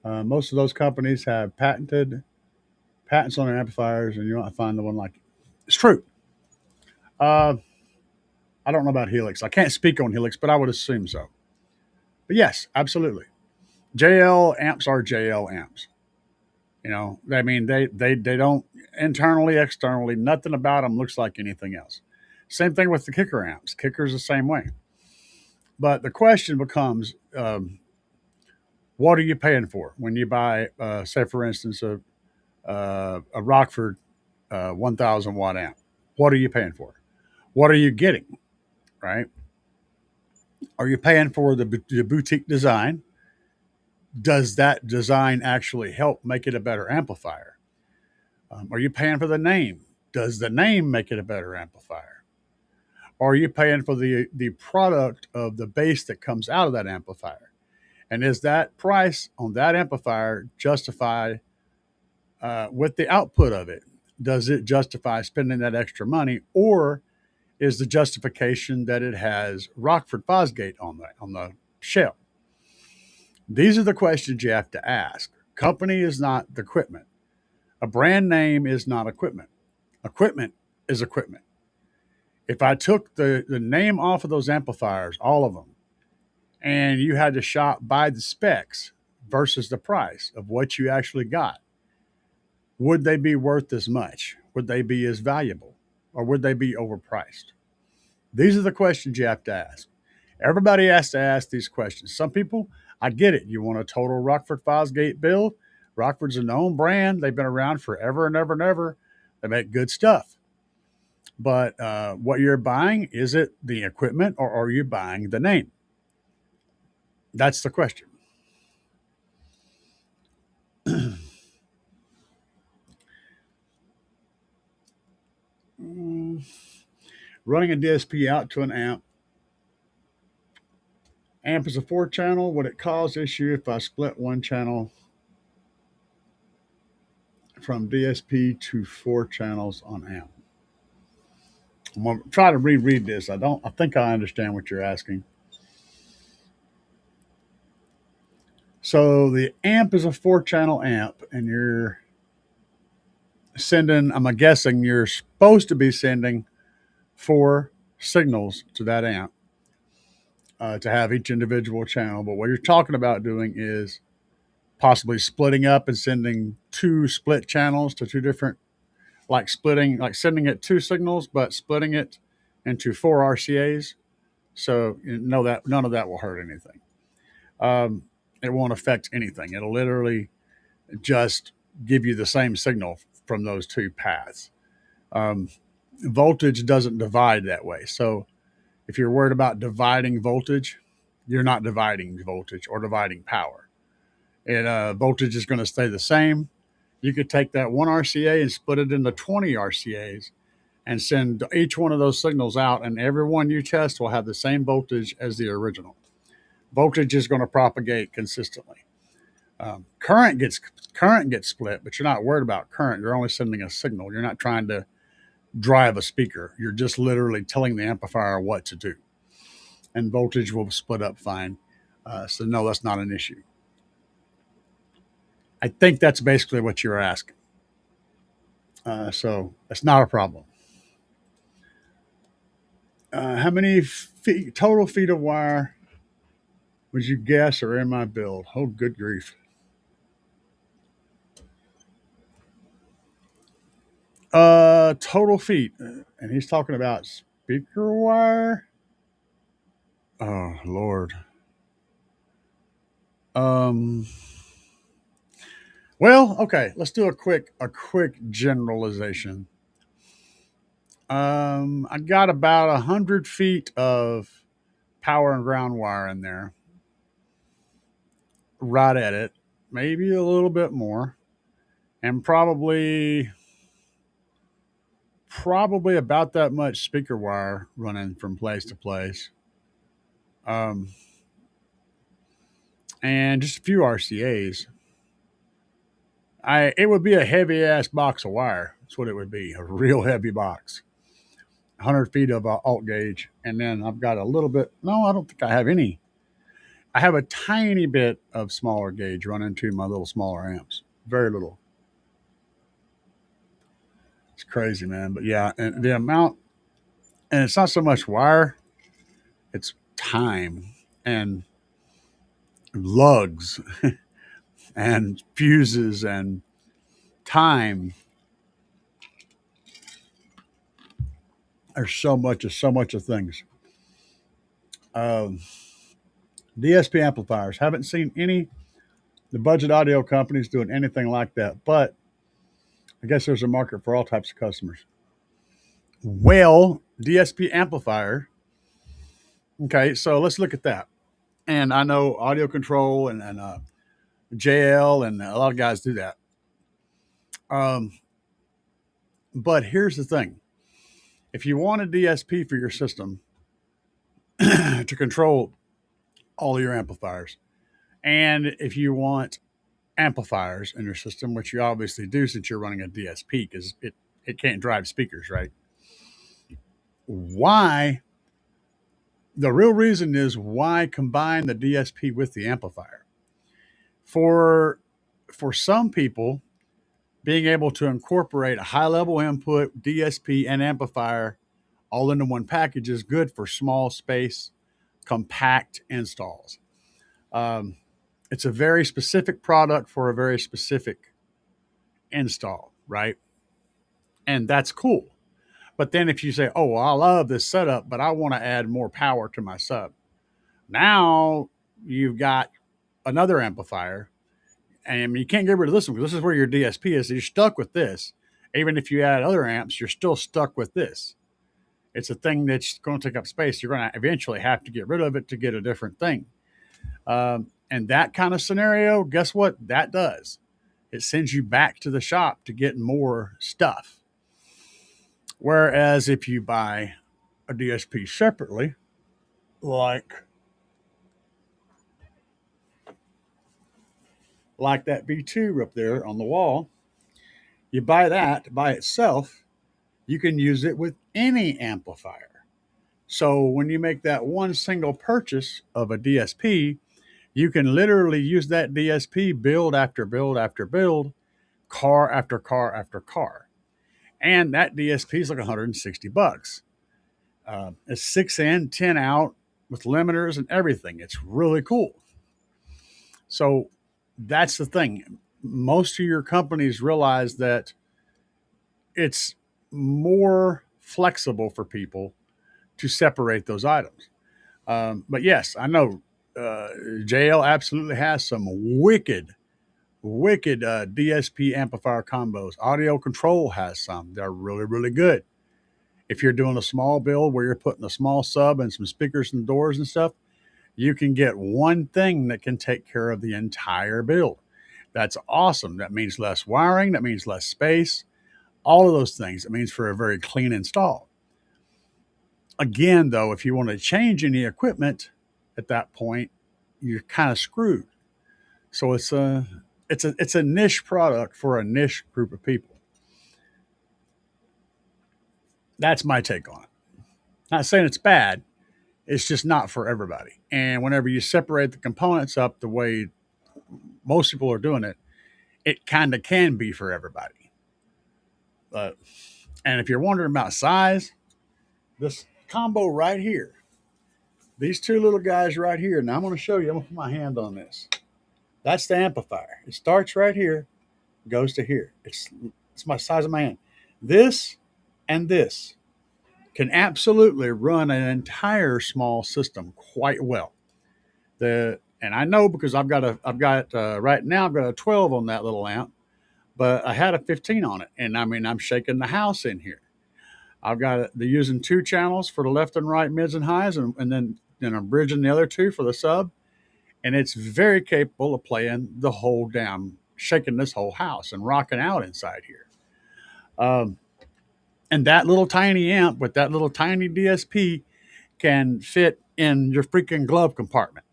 Most of those companies have patents on their amplifiers, and you want to find the one like it. It's true. I don't know about Helix. I can't speak on Helix, but I would assume so. But yes, absolutely. JL amps are JL amps. I mean, they don't internally, externally, nothing about them looks like anything else. Same thing with the Kicker amps. Kicker's the same way. But the question becomes, what are you paying for when you buy, say, for instance, a Rockford 1,000 watt amp? What are you paying for? What are you getting? Right? Are you paying for the boutique design? Does that design actually help make it a better amplifier? Are you paying for the name? Does the name make it a better amplifier? Or are you paying for the product of the bass that comes out of that amplifier? And is that price on that amplifier justified with the output of it? Does it justify spending that extra money, or is the justification that it has Rockford Fosgate on the shell? These are the questions you have to ask. Company is not the equipment. A brand name is not equipment. Equipment is equipment. If I took the name off of those amplifiers, all of them, and you had to shop by the specs versus the price of what you actually got, would they be worth as much? Would they be as valuable? Or would they be overpriced? These are the questions you have to ask. Everybody has to ask these questions. Some people, I get it. You want a total Rockford Fosgate build. Rockford's a known brand. They've been around forever and ever and ever. They make good stuff. But what you're buying, is it the equipment, or are you buying the name? That's the question. Running a DSP out to an amp. Amp is a 4-channel. Would it cause issue if I split one channel from DSP to 4 channels on amp? I'm gonna try to reread this. I think I understand what you're asking. So the amp is a 4-channel amp, and you're sending, I'm guessing you're supposed to be sending 4 signals to that amp to have each individual channel. But what you're talking about doing is possibly splitting up and sending 2 split channels to 2 different, like sending it 2 signals, but splitting it into 4 RCAs. So you know that none of that will hurt anything. It won't affect anything. It'll literally just give you the same signal from those 2 paths. Voltage doesn't divide that way. So if you're worried about dividing voltage, you're not dividing voltage or dividing power. And voltage is going to stay the same. You could take that 1 RCA and split it into 20 RCAs and send each one of those signals out, and every one you test will have the same voltage as the original. Voltage is going to propagate consistently. Current gets split, but you're not worried about current. You're only sending a signal. You're not trying to drive a speaker. You're just literally telling the amplifier what to do. And voltage will split up fine. So no, that's not an issue. I think that's basically what you're asking. So that's not a problem. How many total feet of wire would you guess are in my build? Oh, good grief. Total feet. And he's talking about speaker wire. Oh, Lord. Well, okay, let's do a quick generalization. I got about 100 feet of power and ground wire in there. Right at it, maybe a little bit more, and probably about that much speaker wire running from place to place. And just a few RCAs. It would be a heavy ass box of wire. That's what it would be. A real heavy box. 100 feet of alt gauge. And then I've got a little bit. No, I don't think I have any. I have a tiny bit of smaller gauge running to my little smaller amps. Very little. It's crazy, man. But yeah, and the amount, and it's not so much wire, it's time and lugs and fuses and time. There's so much of things. DSP amplifiers. Haven't seen the budget audio companies doing anything like that, but I guess there's a market for all types of customers. Well, DSP amplifier. Okay, so let's look at that. And I know Audio Control and JL and a lot of guys do that. But here's the thing. If you want a DSP for your system to control all your amplifiers, and if you want amplifiers in your system, which you obviously do since you're running a DSP because it can't drive speakers, right? Why? The real reason is why combine the DSP with the amplifier. For some people, being able to incorporate a high-level input, DSP, and amplifier all into one package is good for small space, compact installs. It's a very specific product for a very specific install, right? And that's cool. But then if you say, oh, well, I love this setup, but I want to add more power to my sub. Now you've got another amplifier, and you can't get rid of this one because this is where your DSP is. So you're stuck with this. Even if you add other amps, you're still stuck with this. It's a thing that's going to take up space. You're going to eventually have to get rid of it to get a different thing. And that kind of scenario, guess what that does? It sends you back to the shop to get more stuff. Whereas if you buy a DSP separately, like that V2 up there on the wall, you buy that by itself, you can use it with any amplifier. So when you make that one single purchase of a DSP, you can literally use that DSP build after build after build, car after car after car. And that DSP is like $160. It's 6 in, 10 out with limiters and everything. It's really cool. So that's the thing. Most of your companies realize that it's more flexible for people to separate those items. But yes, I know JL absolutely has some wicked DSP amplifier combos. Audio Control has some. They're really, really good. If you're doing a small build where you're putting a small sub and some speakers and doors and stuff, you can get one thing that can take care of the entire build. That's awesome. That means less wiring. That means less space. All of those things. It means for a very clean install. Again, though, if you want to change any equipment at that point, you're kind of screwed. So it's a niche product for a niche group of people. That's my take on it. Not saying it's bad. It's just not for everybody. And whenever you separate the components up the way most people are doing it, it kind of can be for everybody. And if you're wondering about size, this combo right here, these two little guys right here. Now I'm going to show you. I'm going to put my hand on this. That's the amplifier. It starts right here, goes to here. It's my size of my hand. This and this can absolutely run an entire small system quite well. And I know because right now I've got a 12 on that little amp, but I had a 15 on it, and I mean I'm shaking the house in here. They're using 2 channels for the left and right mids and highs, and then I'm bridging the other 2 for the sub, and it's very capable of playing the whole damn, shaking this whole house and rocking out inside here. And that little tiny amp with that little tiny DSP can fit in your freaking glove compartment.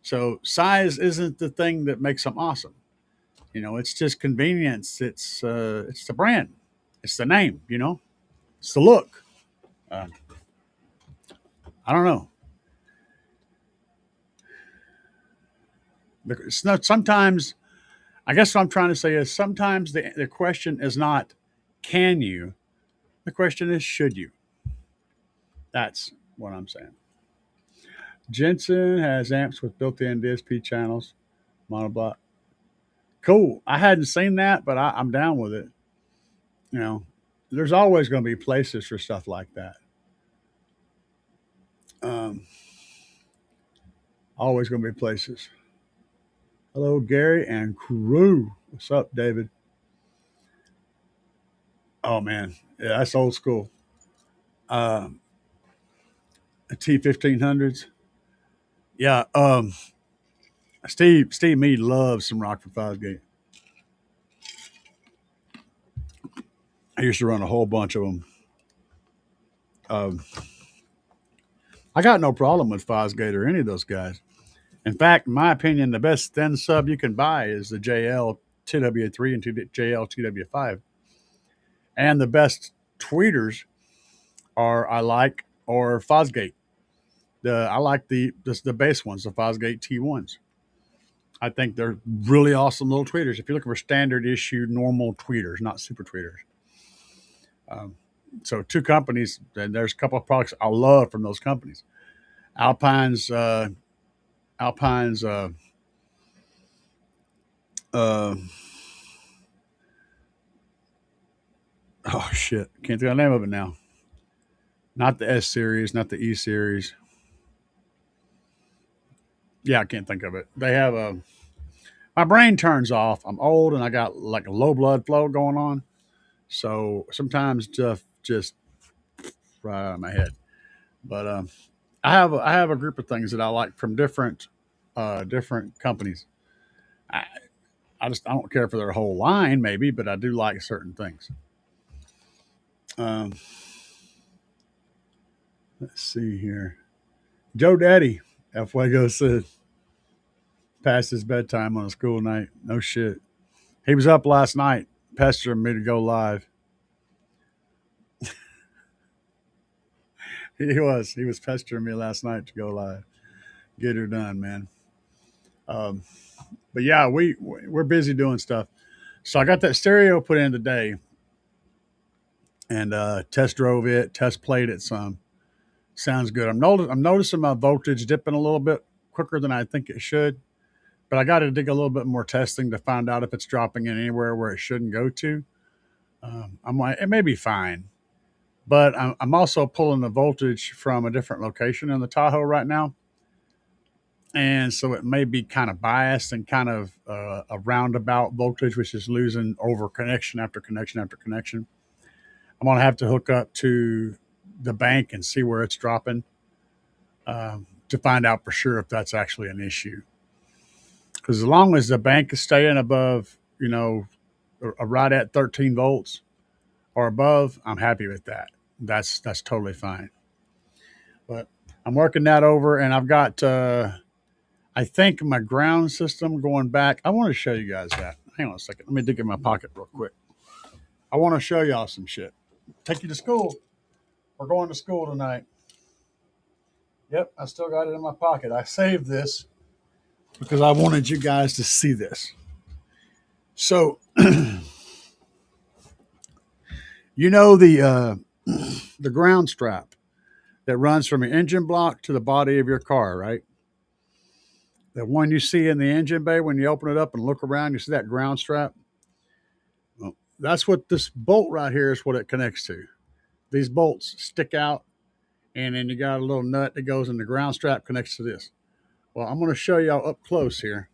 So size isn't the thing that makes them awesome. You know, it's just convenience. It's the brand. It's the name, you know. It's the look. I don't know. It's not, sometimes, I guess what I'm trying to say is sometimes the question is not, can you? The question is, should you? That's what I'm saying. Jensen has amps with built-in DSP channels, monoblock. Cool. I hadn't seen that, but I'm down with it. You know, there's always going to be places for stuff like that. Always going to be places. Hello, Gary and crew. What's up, David? Oh man, yeah, that's old school. T1500s. Yeah. Steve Mead loves some Rockford Fosgate. I used to run a whole bunch of them. I got no problem with Fosgate or any of those guys. In fact, in my opinion, the best thin sub you can buy is the JL TW3 and JL TW5. And the best tweeters are Fosgate. I like the base ones, the Fosgate T1s. I think they're really awesome little tweeters. If you're looking for standard issue, normal tweeters, not super tweeters. So 2 companies, and there's a couple of products I love from those companies. Alpine's oh shit, can't think of the name of it now. Not the S series, not the E series. Yeah, I can't think of it. They have my brain turns off. I'm old and I got like a low blood flow going on. So sometimes just right out of my head. But I have a group of things that I like from different companies. I don't care for their whole line maybe, but I do like certain things. Let's see here. Joe Daddy, El Fuego said, past his bedtime on a school night. No shit. He was up last night pestering me to go live. He was. He was pestering me last night to go live. Get her done, man. Um, but yeah, we're busy doing stuff. So I got that stereo put in today and test drove it, test played it some. Sounds good. I'm noticing my voltage dipping a little bit quicker than I think it should, but I got to dig a little bit more testing to find out if it's dropping in anywhere where it shouldn't go to. I'm like, it may be fine, but I'm also pulling the voltage from a different location in the Tahoe right now. And so it may be kind of biased and kind of a roundabout voltage, which is losing over connection after connection after connection. I'm going to have to hook up to the bank and see where it's dropping to find out for sure if that's actually an issue. Because as long as the bank is staying above, right at 13 volts or above, I'm happy with that. That's totally fine. But I'm working that over, and I've got, I think, my ground system going back. I want to show you guys that. Hang on a second. Let me dig in my pocket real quick. I want to show y'all some shit. Take you to school. We're going to school tonight. Yep, I still got it in my pocket. I saved this because I wanted you guys to see this. So, the ground strap that runs from your engine block to the body of your car, right? The one you see in the engine bay when you open it up and look around, you see that ground strap? Well, that's what this bolt right here is, what it connects to. These bolts stick out, and then you got a little nut that goes in the ground strap, connects to this. Well, I'm going to show y'all up close here.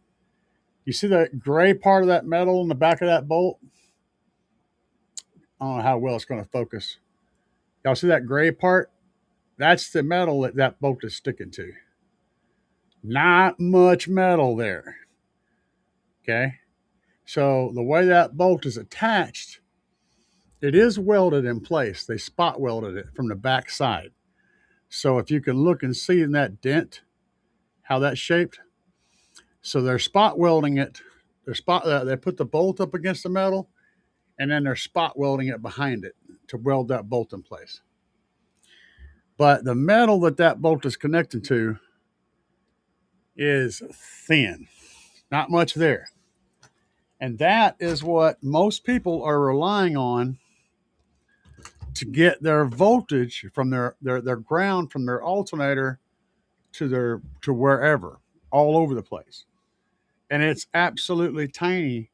You see that gray part of that metal in the back of that bolt? I don't know how well it's going to focus. Y'all see that gray part? That's the metal that bolt is sticking to. Not much metal there. Okay? So the way that bolt is attached, it is welded in place. They spot welded it from the back side. So if you can look and see in that dent, how that's shaped. So they're spot welding it. They put the bolt up against the metal, and then they're spot welding it behind it to weld that bolt in place. But the metal that bolt is connected to is thin. Not much there. And that is what most people are relying on to get their voltage from their ground, from their alternator to wherever, all over the place. And it's absolutely tiny.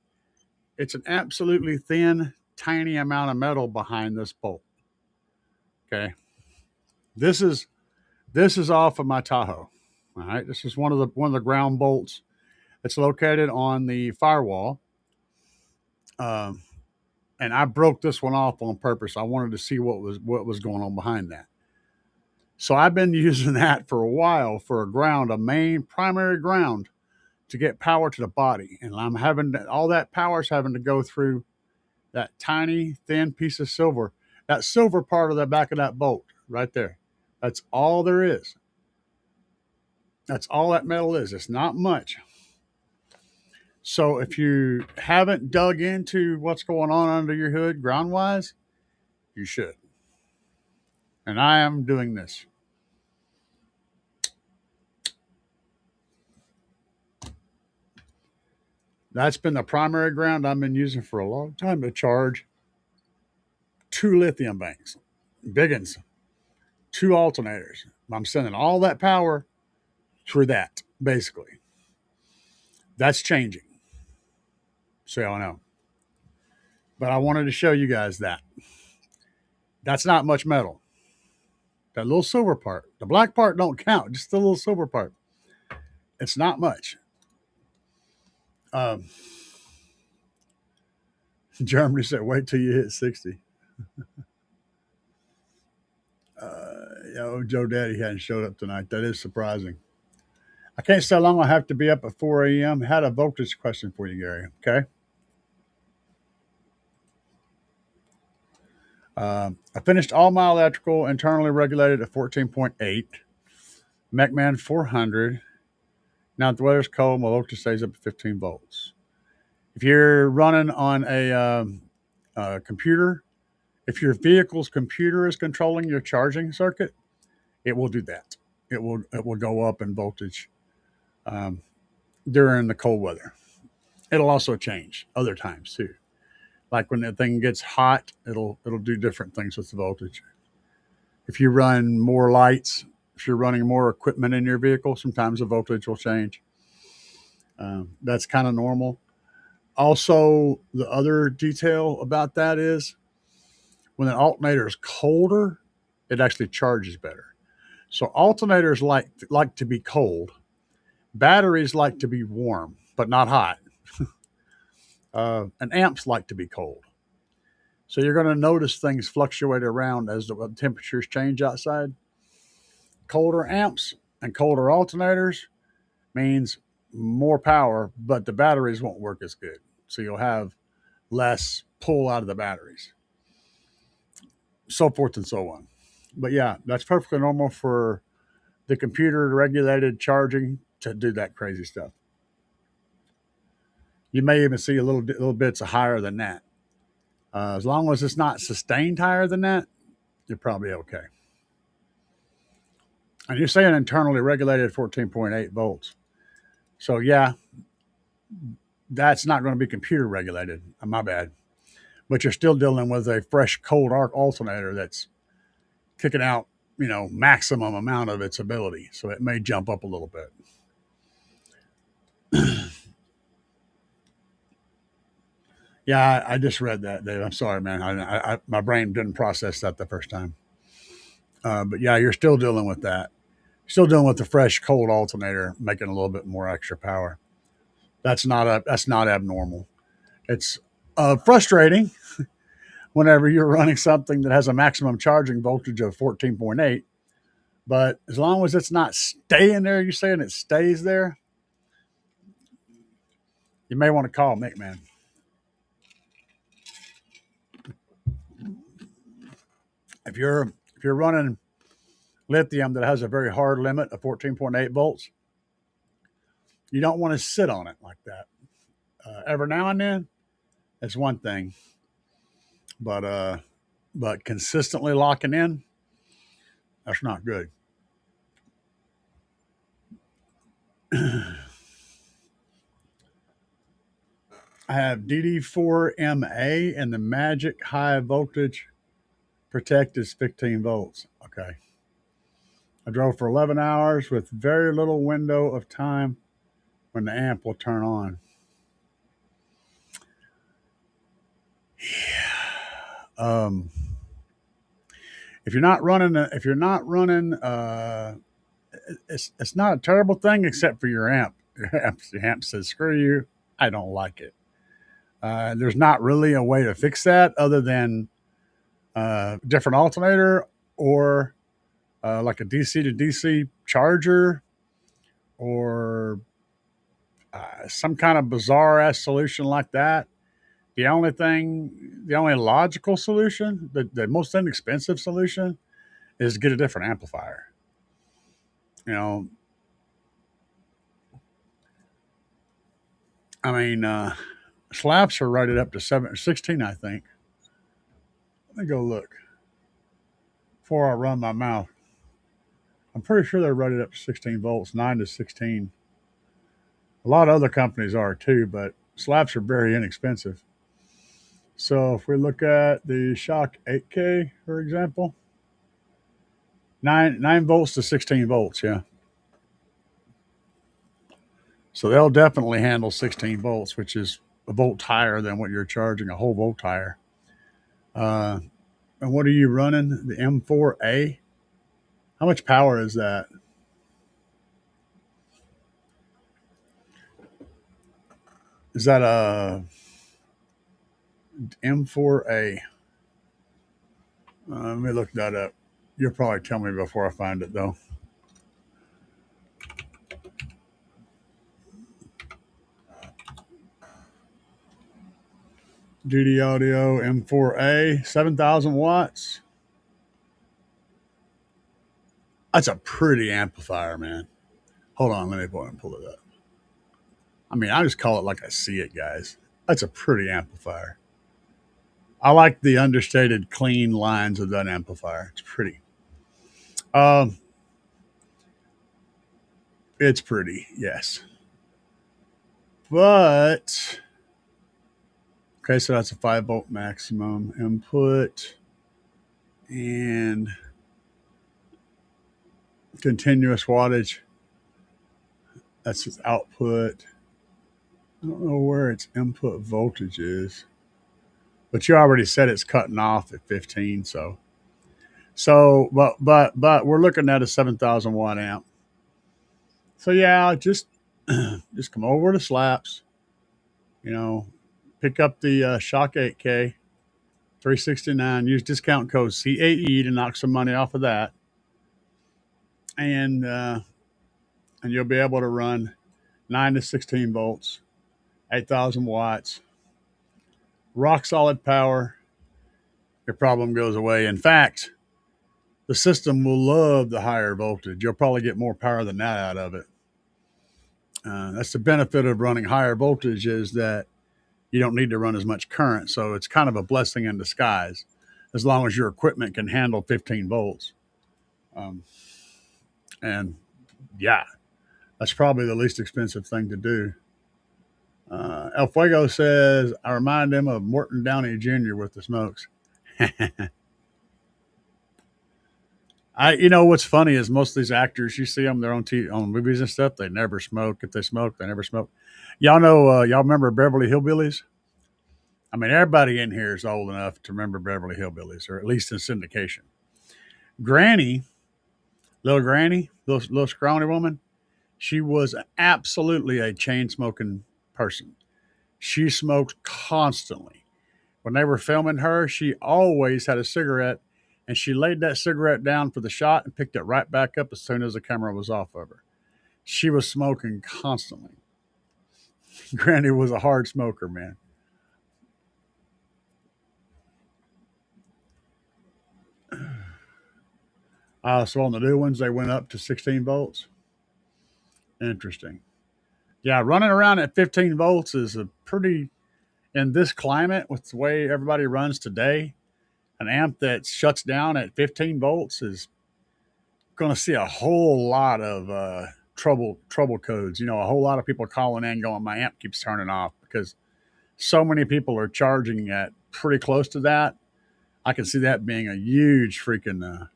It's an absolutely thin, tiny amount of metal behind this bolt. Okay. This is off of my Tahoe. All right. This is one of the ground bolts. It's located on the firewall. And I broke this one off on purpose. I wanted to see what was going on behind that. So I've been using that for a while for a main primary ground to get power to the body. And I'm having all that power is having to go through that tiny, thin piece of silver, that silver part of the back of that bolt right there. That's all there is. That's all that metal is. It's not much. So if you haven't dug into what's going on under your hood ground wise, you should. And I am doing this. That's been the primary ground I've been using for a long time to charge 2 lithium banks, big ones, 2 alternators. I'm sending all that power through that, basically. That's changing. So y'all know. But I wanted to show you guys that. That's not much metal. That little silver part. The black part don't count, just the little silver part. It's not much. Germany said, wait till you hit 60. Joe Daddy hadn't showed up tonight. That is surprising. I can't say how long I have to be up at 4 a.m. Had a voltage question for you, Gary. Okay. I finished all my electrical internally regulated at 14.8. MechMan 400. Now, if the weather's cold, my voltage stays up at 15 volts. If you're running on a computer, if your vehicle's computer is controlling your charging circuit, it will do that. It will go up in voltage during the cold weather. It'll also change other times too. Like when the thing gets hot, it'll do different things with the voltage. If you run more lights, if you're running more equipment in your vehicle, sometimes the voltage will change. That's kind of normal. Also, the other detail about that is when an alternator is colder, it actually charges better. So alternators like to be cold. Batteries like to be warm, but not hot. And amps like to be cold. So you're going to notice things fluctuate around as the temperatures change outside. Colder amps and colder alternators means more power, but the batteries won't work as good. So you'll have less pull out of the batteries, so forth and so on. But yeah, that's perfectly normal for the computer regulated charging to do that crazy stuff. You may even see little bits of higher than that. As long as it's not sustained higher than that, you're probably okay. And you're saying internally regulated 14.8 volts. So yeah, that's not going to be computer regulated. My bad. But you're still dealing with a fresh cold arc alternator that's kicking out, maximum amount of its ability. So it may jump up a little bit. Yeah, I just read that, Dave. I'm sorry, man. My brain didn't process that the first time. But yeah, you're still dealing with that. Still dealing with the fresh cold alternator making a little bit more extra power. That's not abnormal. It's frustrating whenever you're running something that has a maximum charging voltage of 14.8. But as long as it's not staying there, you're saying it stays there, you may want to call MechMan. If you're running lithium that has a very hard limit of 14.8 volts, you don't want to sit on it like that. Every now and then, it's one thing, but consistently locking in, that's not good. I have DD4MA and the Magic High Voltage Protect is 15 volts. Okay. I drove for 11 hours with very little window of time when the amp will turn on. Yeah. If you're not running, it's not a terrible thing except for your amp. Your amp says, "Screw you, I don't like it." There's not really a way to fix that other than different alternator or like a DC to DC charger or some kind of bizarre ass solution like that. The only logical solution, the most inexpensive solution, is get a different amplifier. I mean, slaps are rated up to 16, I think. Let me go look before I run my mouth. I'm pretty sure they're rated up to 16 volts, 9 to 16. A lot of other companies are too, but slaps are very inexpensive. So if we look at the Shock 8K, for example, 9 volts to 16 volts, yeah. So they'll definitely handle 16 volts, which is a volt higher than what you're charging, a whole volt higher. And what are you running? The M4A? How much power is that? Is that a M4A? Let me look that up. You'll probably tell me before I find it, though. GD Audio M4A, 7,000 watts. That's a pretty amplifier, man. Hold on, let me go and pull it up. I mean, I just call it like I see it, guys. That's a pretty amplifier. I like the understated, clean lines of that amplifier. It's pretty. Um, it's pretty, yes. But okay, so that's a 5 volt maximum input and continuous wattage. That's its output. I don't know where its input voltage is, but you already said it's cutting off at 15. But we're looking at a 7,000 watt amp. So yeah, just come over to Slaps. You know, pick up the Shock 8K 369. Use discount code CAE to knock some money off of that, and you'll be able to run 9 to 16 volts, 8,000 watts, rock solid power. Your problem goes away. In fact, the system will love the higher voltage. You'll probably get more power than that out of it. That's the benefit of running higher voltage, is that you don't need to run as much current. So it's kind of a blessing in disguise, as long as your equipment can handle 15 volts. Um, and yeah, that's probably the least expensive thing to do. El Fuego says, I remind him of Morton Downey Jr. with the smokes. You know what's funny is most of these actors, you see them, they're on TV, on movies and stuff. They never smoke. If they smoke, they never smoke. Y'all know, y'all remember Beverly Hillbillies? I mean, everybody in here is old enough to remember Beverly Hillbillies, or at least in syndication. Granny, little scrawny woman, she was absolutely a chain smoking person. She smoked constantly. When they were filming her, she always had a cigarette, and she laid that cigarette down for the shot and picked it right back up as soon as the camera was off of her. She was smoking constantly. Granny was a hard smoker, man. So on the new ones, they went up to 16 volts. Interesting. Yeah, running around at 15 volts is a pretty, in this climate, with the way everybody runs today, an amp that shuts down at 15 volts is going to see a whole lot of trouble codes. You know, a whole lot of people calling in going, my amp keeps turning off, because so many people are charging at pretty close to that. I can see that being a huge freaking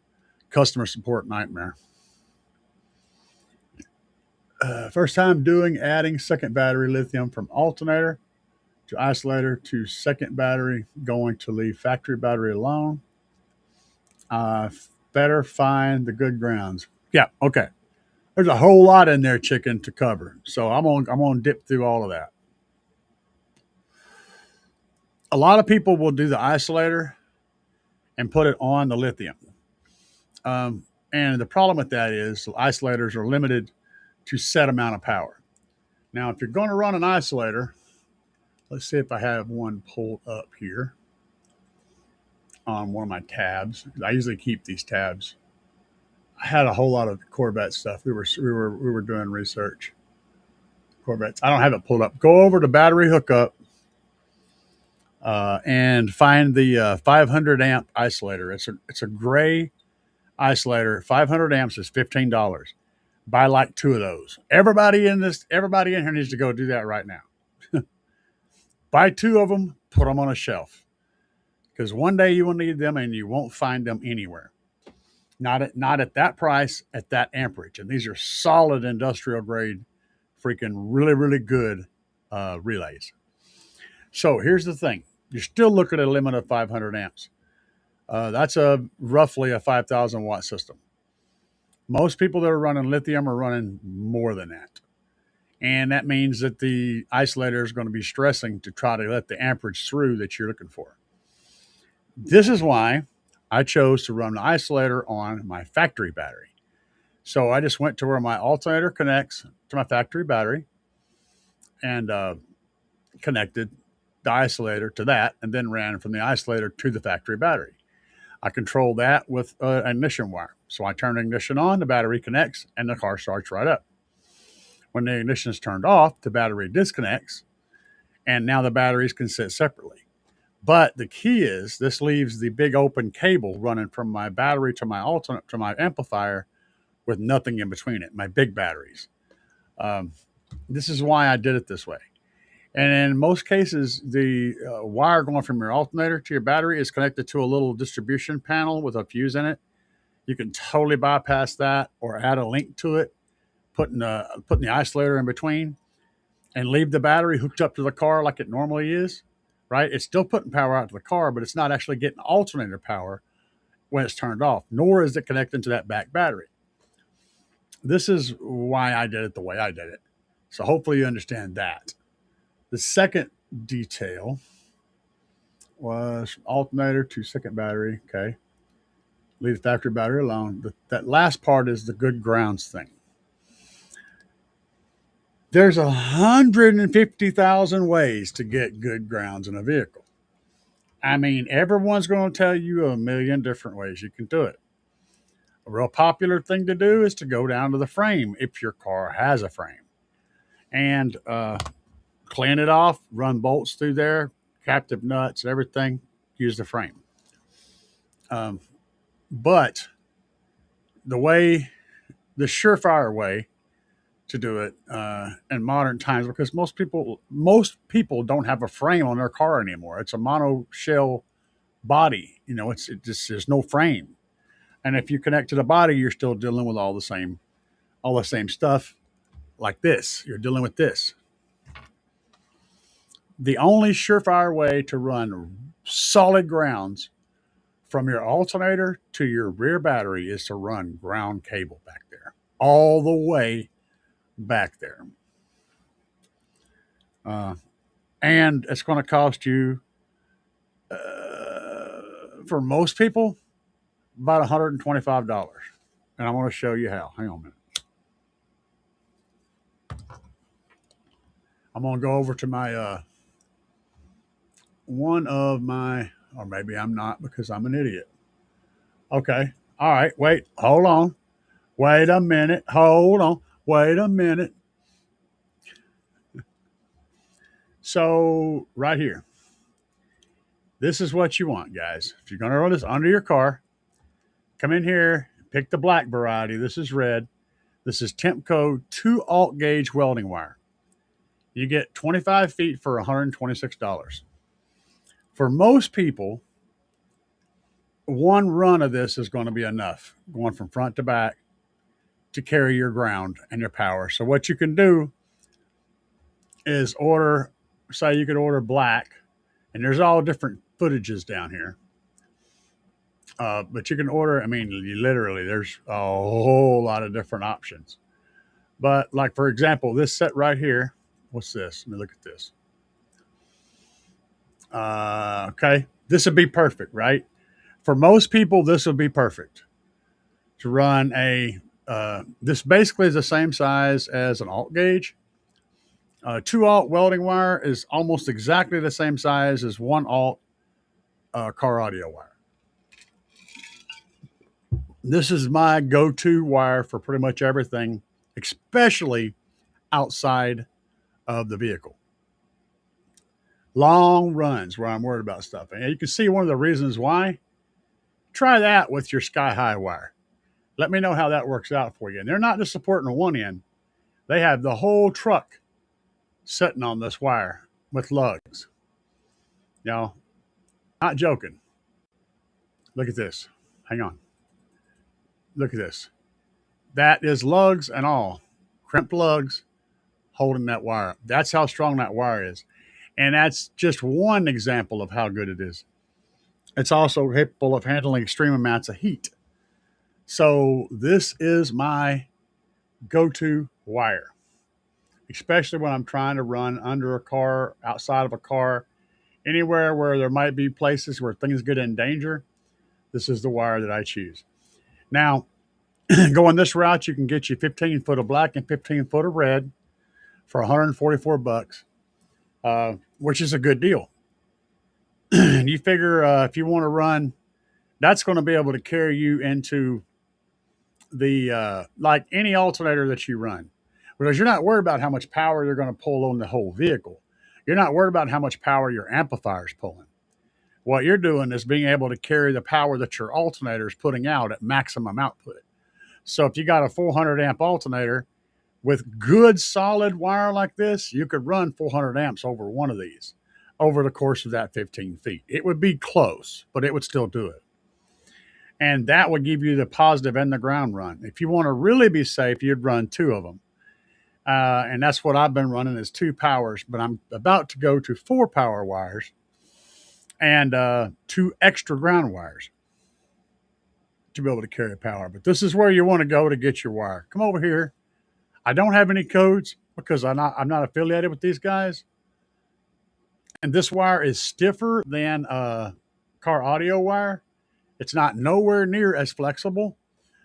customer support nightmare. First time adding second battery lithium from alternator to isolator to second battery, going to leave factory battery alone. Better find the good grounds. Yeah, okay. There's a whole lot in there, chicken, to cover. So I'm gonna dip through all of that. A lot of people will do the isolator and put it on the lithium. And the problem with that is isolators are limited to set amount of power. Now, if you're going to run an isolator, let's see if I have one pulled up here on one of my tabs. I usually keep these tabs. I had a whole lot of Corvette stuff. We were doing research. Corvettes. I don't have it pulled up. Go over to battery hookup and find the 500 amp isolator. It's a gray isolator. 500 amps is $15. Buy like 2 of those. Everybody in here needs to go do that right now. Buy 2 of them, put them on a shelf, because one day you will need them and you won't find them anywhere. Not at that price, at that amperage. And these are solid industrial grade, freaking really, really good relays. So here's the thing. You're still looking at a limit of 500 amps. That's roughly a 5,000 watt system. Most people that are running lithium are running more than that. And that means that the isolator is going to be stressing to try to let the amperage through that you're looking for. This is why I chose to run the isolator on my factory battery. So I just went to where my alternator connects to my factory battery and connected the isolator to that and then ran from the isolator to the factory battery. I control that with an ignition wire. So I turn the ignition on, the battery connects, and the car starts right up. When the ignition is turned off, the battery disconnects, and now the batteries can sit separately. But the key is this leaves the big open cable running from my battery to my alternate to my amplifier with nothing in between it, my big batteries. This is why I did it this way. And in most cases, the wire going from your alternator to your battery is connected to a little distribution panel with a fuse in it. You can totally bypass that or add a link to it, putting the isolator in between, and leave the battery hooked up to the car like it normally is, right? It's still putting power out to the car, but it's not actually getting alternator power when it's turned off, nor is it connecting to that back battery. This is why I did it the way I did it. So hopefully you understand that. The second detail was alternator to second battery. Okay. Leave the factory battery alone. That last part is the good grounds thing. There's 150,000 ways to get good grounds in a vehicle. I mean, everyone's going to tell you a million different ways you can do it. A real popular thing to do is to go down to the frame if your car has a frame and clean it off, run bolts through there, captive nuts, everything, use the frame. But the surefire way to do it in modern times, because most people don't have a frame on their car anymore. It's a mono shell body. There's no frame. And if you connect to the body, you're still dealing with all the same stuff like this. You're dealing with this. The only surefire way to run solid grounds from your alternator to your rear battery is to run ground cable back there, all the way back there. And it's going to cost you, for most people, about $125. And I'm going to show you how. Hang on a minute. I'm going to go over to my, or maybe I'm not because I'm an idiot. Okay. All right. Wait. Hold on. Wait a minute. Hold on. Wait a minute. So right here, this is what you want, guys. If you're going to run this under your car, come in here, pick the black variety. This is red. This is Tempco 2 alt gauge welding wire. You get 25 feet for $126. For most people, one run of this is going to be enough, going from front to back, to carry your ground and your power. So what you can do is you could order black, and there's all different footages down here. But you can order, there's a whole lot of different options. But like, for example, this set right here, what's this? Let me look at this. Okay. This would be perfect, right? For most people, this would be perfect to run this basically is the same size as an alt gauge. 2 alt welding wire is almost exactly the same size as 1 alt car audio wire. This is my go-to wire for pretty much everything, especially outside of the vehicle. Long runs where I'm worried about stuff. And you can see one of the reasons why. Try that with your Sky-High wire. Let me know how that works out for you. And they're not just supporting the one end. They have the whole truck sitting on this wire with lugs. Now, not joking. Look at this. Hang on. Look at this. That is lugs and all. Crimped lugs holding that wire up. That's how strong that wire is. And that's just one example of how good it is. It's also capable of handling extreme amounts of heat. So this is my go-to wire, especially when I'm trying to run under a car, outside of a car, anywhere where there might be places where things get in danger. This is the wire that I choose. Now, going this route, you can get you 15 foot of black and 15 foot of red for $144, which is a good deal. And you figure if you want to run, that's going to be able to carry you into the like any alternator that you run, because you're not worried about how much power you're going to pull on the whole vehicle. You're not worried about how much power your amplifier is pulling. What you're doing is being able to carry the power that your alternator is putting out at maximum output. So if you got a 400 amp alternator with good solid wire like this, you could run 400 amps over one of these over the course of that 15 feet. It would be close, but it would still do it. And that would give you the positive and the ground run. If you want to really be safe, you'd run two of them. And that's what I've been running is 2 powers, but I'm about to go to 4 power wires and 2 extra ground wires to be able to carry power. But this is where you want to go to get your wire. Come over here. I don't have any codes because I'm not affiliated with these guys. And this wire is stiffer than car audio wire. It's not nowhere near as flexible.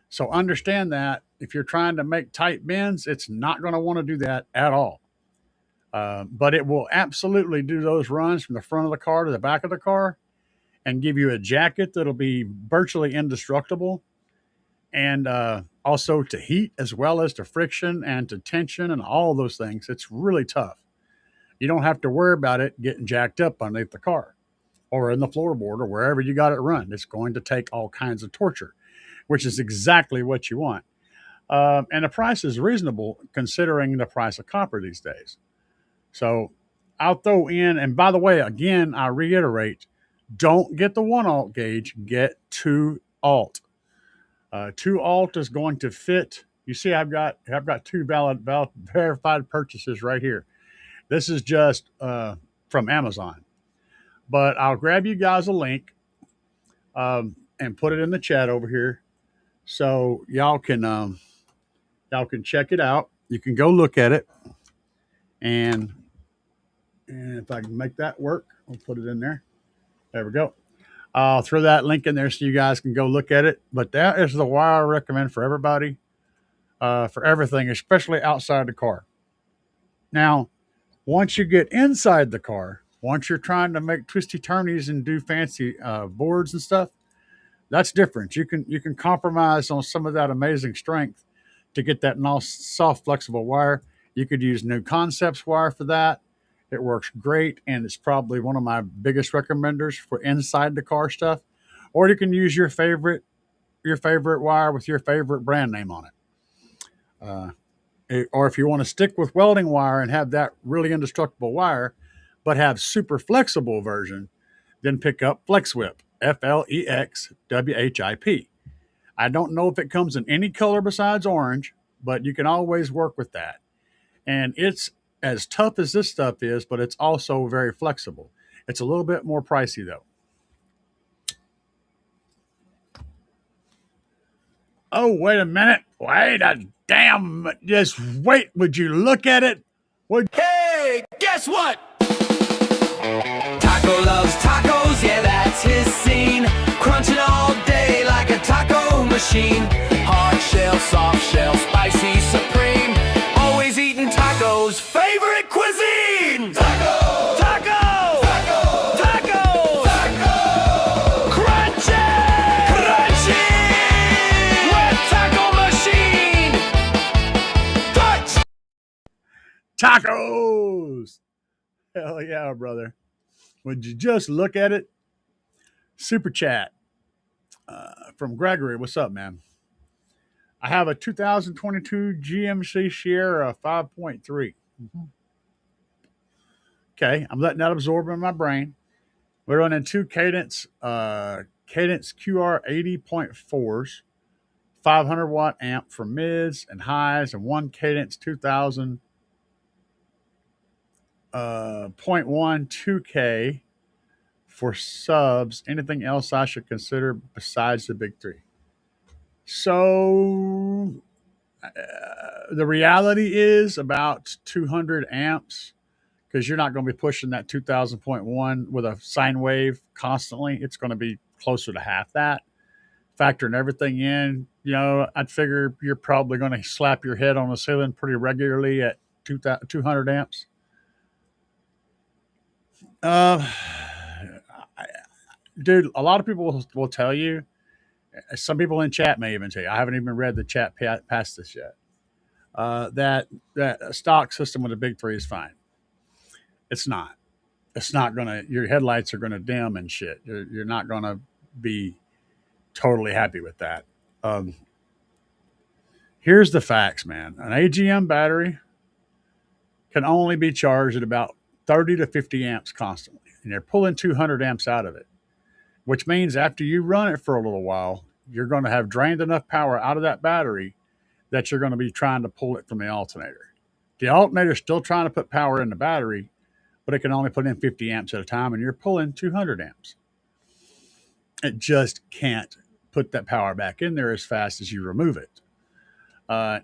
So understand that if you're trying to make tight bends, it's not going to want to do that at all. But it will absolutely do those runs from the front of the car to the back of the car and give you a jacket that'll be virtually indestructible. And also to heat as well as to friction and to tension and all those things. It's really tough. You don't have to worry about it getting jacked up underneath the car or in the floorboard or wherever you got it run. It's going to take all kinds of torture, which is exactly what you want. And the price is reasonable considering the price of copper these days. So I'll throw in, and by the way, again, I reiterate, don't get the 1 alt gauge, get 2 alt. 2 alt is going to fit. You see, I've got 2 verified purchases right here. This is just from Amazon, but I'll grab you guys a link and put it in the chat over here, so y'all can check it out. You can go look at it, and if I can make that work, I'll put it in there. There we go. I'll throw that link in there so you guys can go look at it. But that is the wire I recommend for everybody, for everything, especially outside the car. Now, once you get inside the car, once you're trying to make twisty turnies and do fancy boards and stuff, that's different. You can compromise on some of that amazing strength to get that nice, soft, flexible wire. You could use New Concepts wire for that. It works great, and it's probably one of my biggest recommenders for inside the car stuff. Or you can use your favorite wire with your favorite brand name on it. Or if you want to stick with welding wire and have that really indestructible wire, but have super flexible version, then pick up FlexWhip, FlexWhip. I don't know if it comes in any color besides orange, but you can always work with that. And it's as tough as this stuff is, but it's also very flexible. It's a little bit more pricey though. Oh, wait a minute. Wait a damn. Just wait. Would you look at it? Hey, guess what? Taco loves tacos, yeah, that's his scene. Crunching all day like a taco machine. Hard shell, soft shell, spicy, supreme. Always eating tacos, favorite cuisine. Taco, taco, taco, taco, taco. Crunchy, crunchy. With taco machine. Touch. Tacos. Hell yeah, brother. Would you just look at it? Super chat from Gregory. What's up, man? I have a 2022 GMC Sierra 5.3. Mm-hmm. Okay, I'm letting that absorb in my brain. We're running 2 Cadence QR 80.4s, 500 watt amp for mids and highs, and 1 Cadence 2000 0.1 2K for subs. Anything else I should consider besides the big 3? So the reality is about 200 amps, because you're not going to be pushing that 2000.1 with a sine wave constantly. It's going to be closer to half that. Factoring everything in, I'd figure you're probably going to slap your head on the ceiling pretty regularly at 200 amps. dude, a lot of people will tell you. Some people in chat may even tell you. I haven't even read the chat past this yet. That a stock system with a big three is fine. It's not. It's not gonna. Your headlights are gonna dim and shit. You're not gonna be totally happy with that. Um, Here's the facts, man. An AGM battery can only be charged at about 30 to 50 amps constantly, and they're pulling 200 amps out of it, which means after you run it for a little while, you're going to have drained enough power out of that battery that you're going to be trying to pull it from the alternator. The alternator is still trying to put power in the battery, but it can only put in 50 amps at a time, and you're pulling 200 amps. It just can't put that power back in there as fast as you remove it.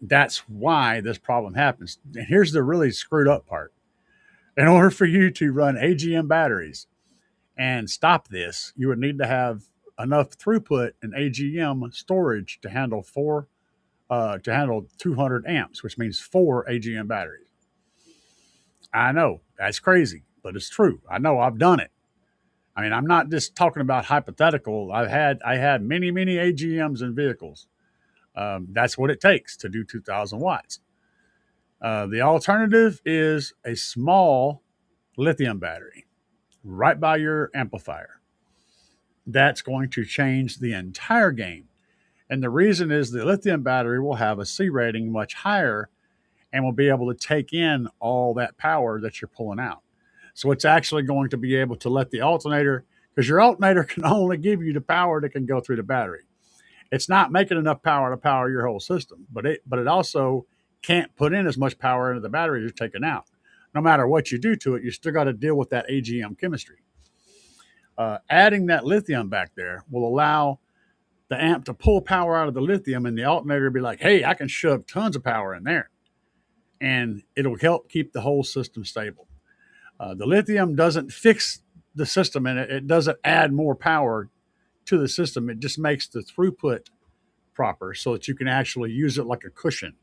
That's why this problem happens. And here's the really screwed up part. In order for you to run AGM batteries and stop this, you would need to have enough throughput in AGM storage to handle 200 amps, which means 4 AGM batteries. I know that's crazy, but it's true. I know I've done it. I mean, I'm not just talking about hypothetical. I had many AGMs in vehicles. That's what it takes to do 2,000 watts. The alternative is a small lithium battery right by your amplifier. That's going to change the entire game. And the reason is the lithium battery will have a C rating much higher and will be able to take in all that power that you're pulling out. So it's actually going to be able to let the alternator, because your alternator can only give you the power that can go through the battery. It's not making enough power to power your whole system, but it also can't put in as much power into the battery as you're taking out. No matter what you do to it, you still got to deal with that AGM chemistry. Adding that lithium back there will allow the amp to pull power out of the lithium, and the alternator will be like, hey, I can shove tons of power in there. And it'll help keep the whole system stable. The lithium doesn't fix the system, and it doesn't add more power to the system. It just makes the throughput proper so that you can actually use it like a cushion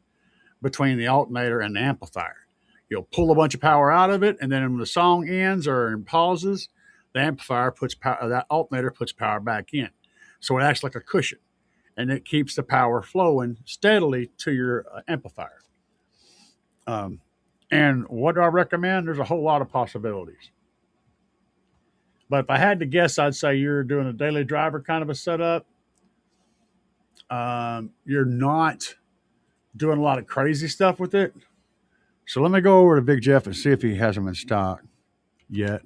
between the alternator and the amplifier. You'll pull a bunch of power out of it, and then when the song ends or pauses, the amplifier puts power, that alternator puts power back in. So it acts like a cushion, and it keeps the power flowing steadily to your amplifier. And what do I recommend? There's a whole lot of possibilities. But if I had to guess, I'd say you're doing a daily driver kind of a setup. You're not doing a lot of crazy stuff with it. So let me go over to Big Jeff and see if he has them in stock yet.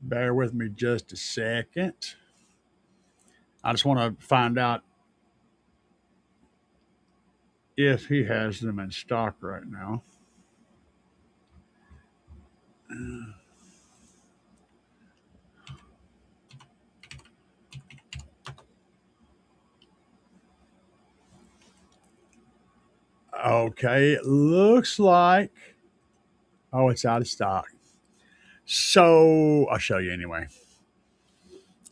Bear with me just a second. I just want to find out if he has them in stock right now. Okay, it looks like, oh, it's out of stock. So I'll show you anyway.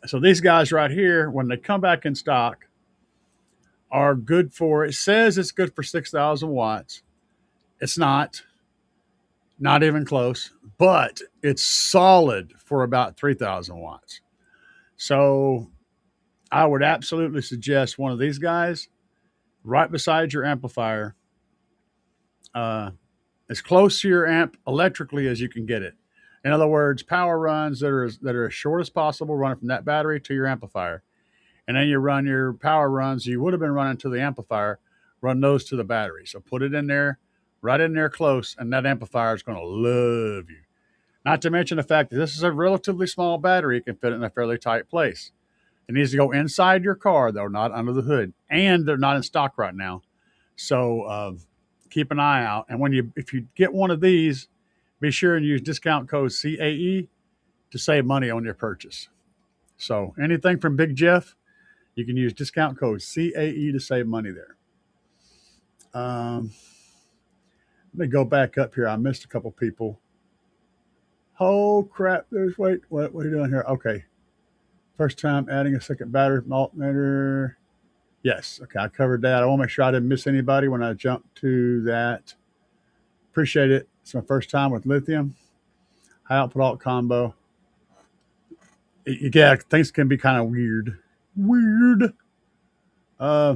So these guys right here, when they come back in stock, are good for, it says it's good for 6,000 watts. It's not even close, but it's solid for about 3,000 watts. So I would absolutely suggest one of these guys right beside your amplifier, as close to your amp electrically as you can get it. In other words, power runs that are as short as possible, running from that battery to your amplifier. And then you run your power runs you would have been running to the amplifier, run those to the battery. So put it in there, right in there close, and that amplifier is going to love you. Not to mention the fact that this is a relatively small battery. It can fit in a fairly tight place. It needs to go inside your car, though, not under the hood. And they're not in stock right now. So keep an eye out. And if you get one of these, be sure and use discount code CAE to save money on your purchase. So anything from Big Jeff, you can use discount code CAE to save money there. Let me go back up here. I missed a couple people. Oh, crap. Wait, what are you doing here? Okay. First time adding a second battery from alternator. Yes. Okay. I covered that. I want to make sure I didn't miss anybody when I jumped to that. Appreciate it. It's my first time with lithium. High output alt combo. Yeah, things can be kind of weird. Weird. Uh,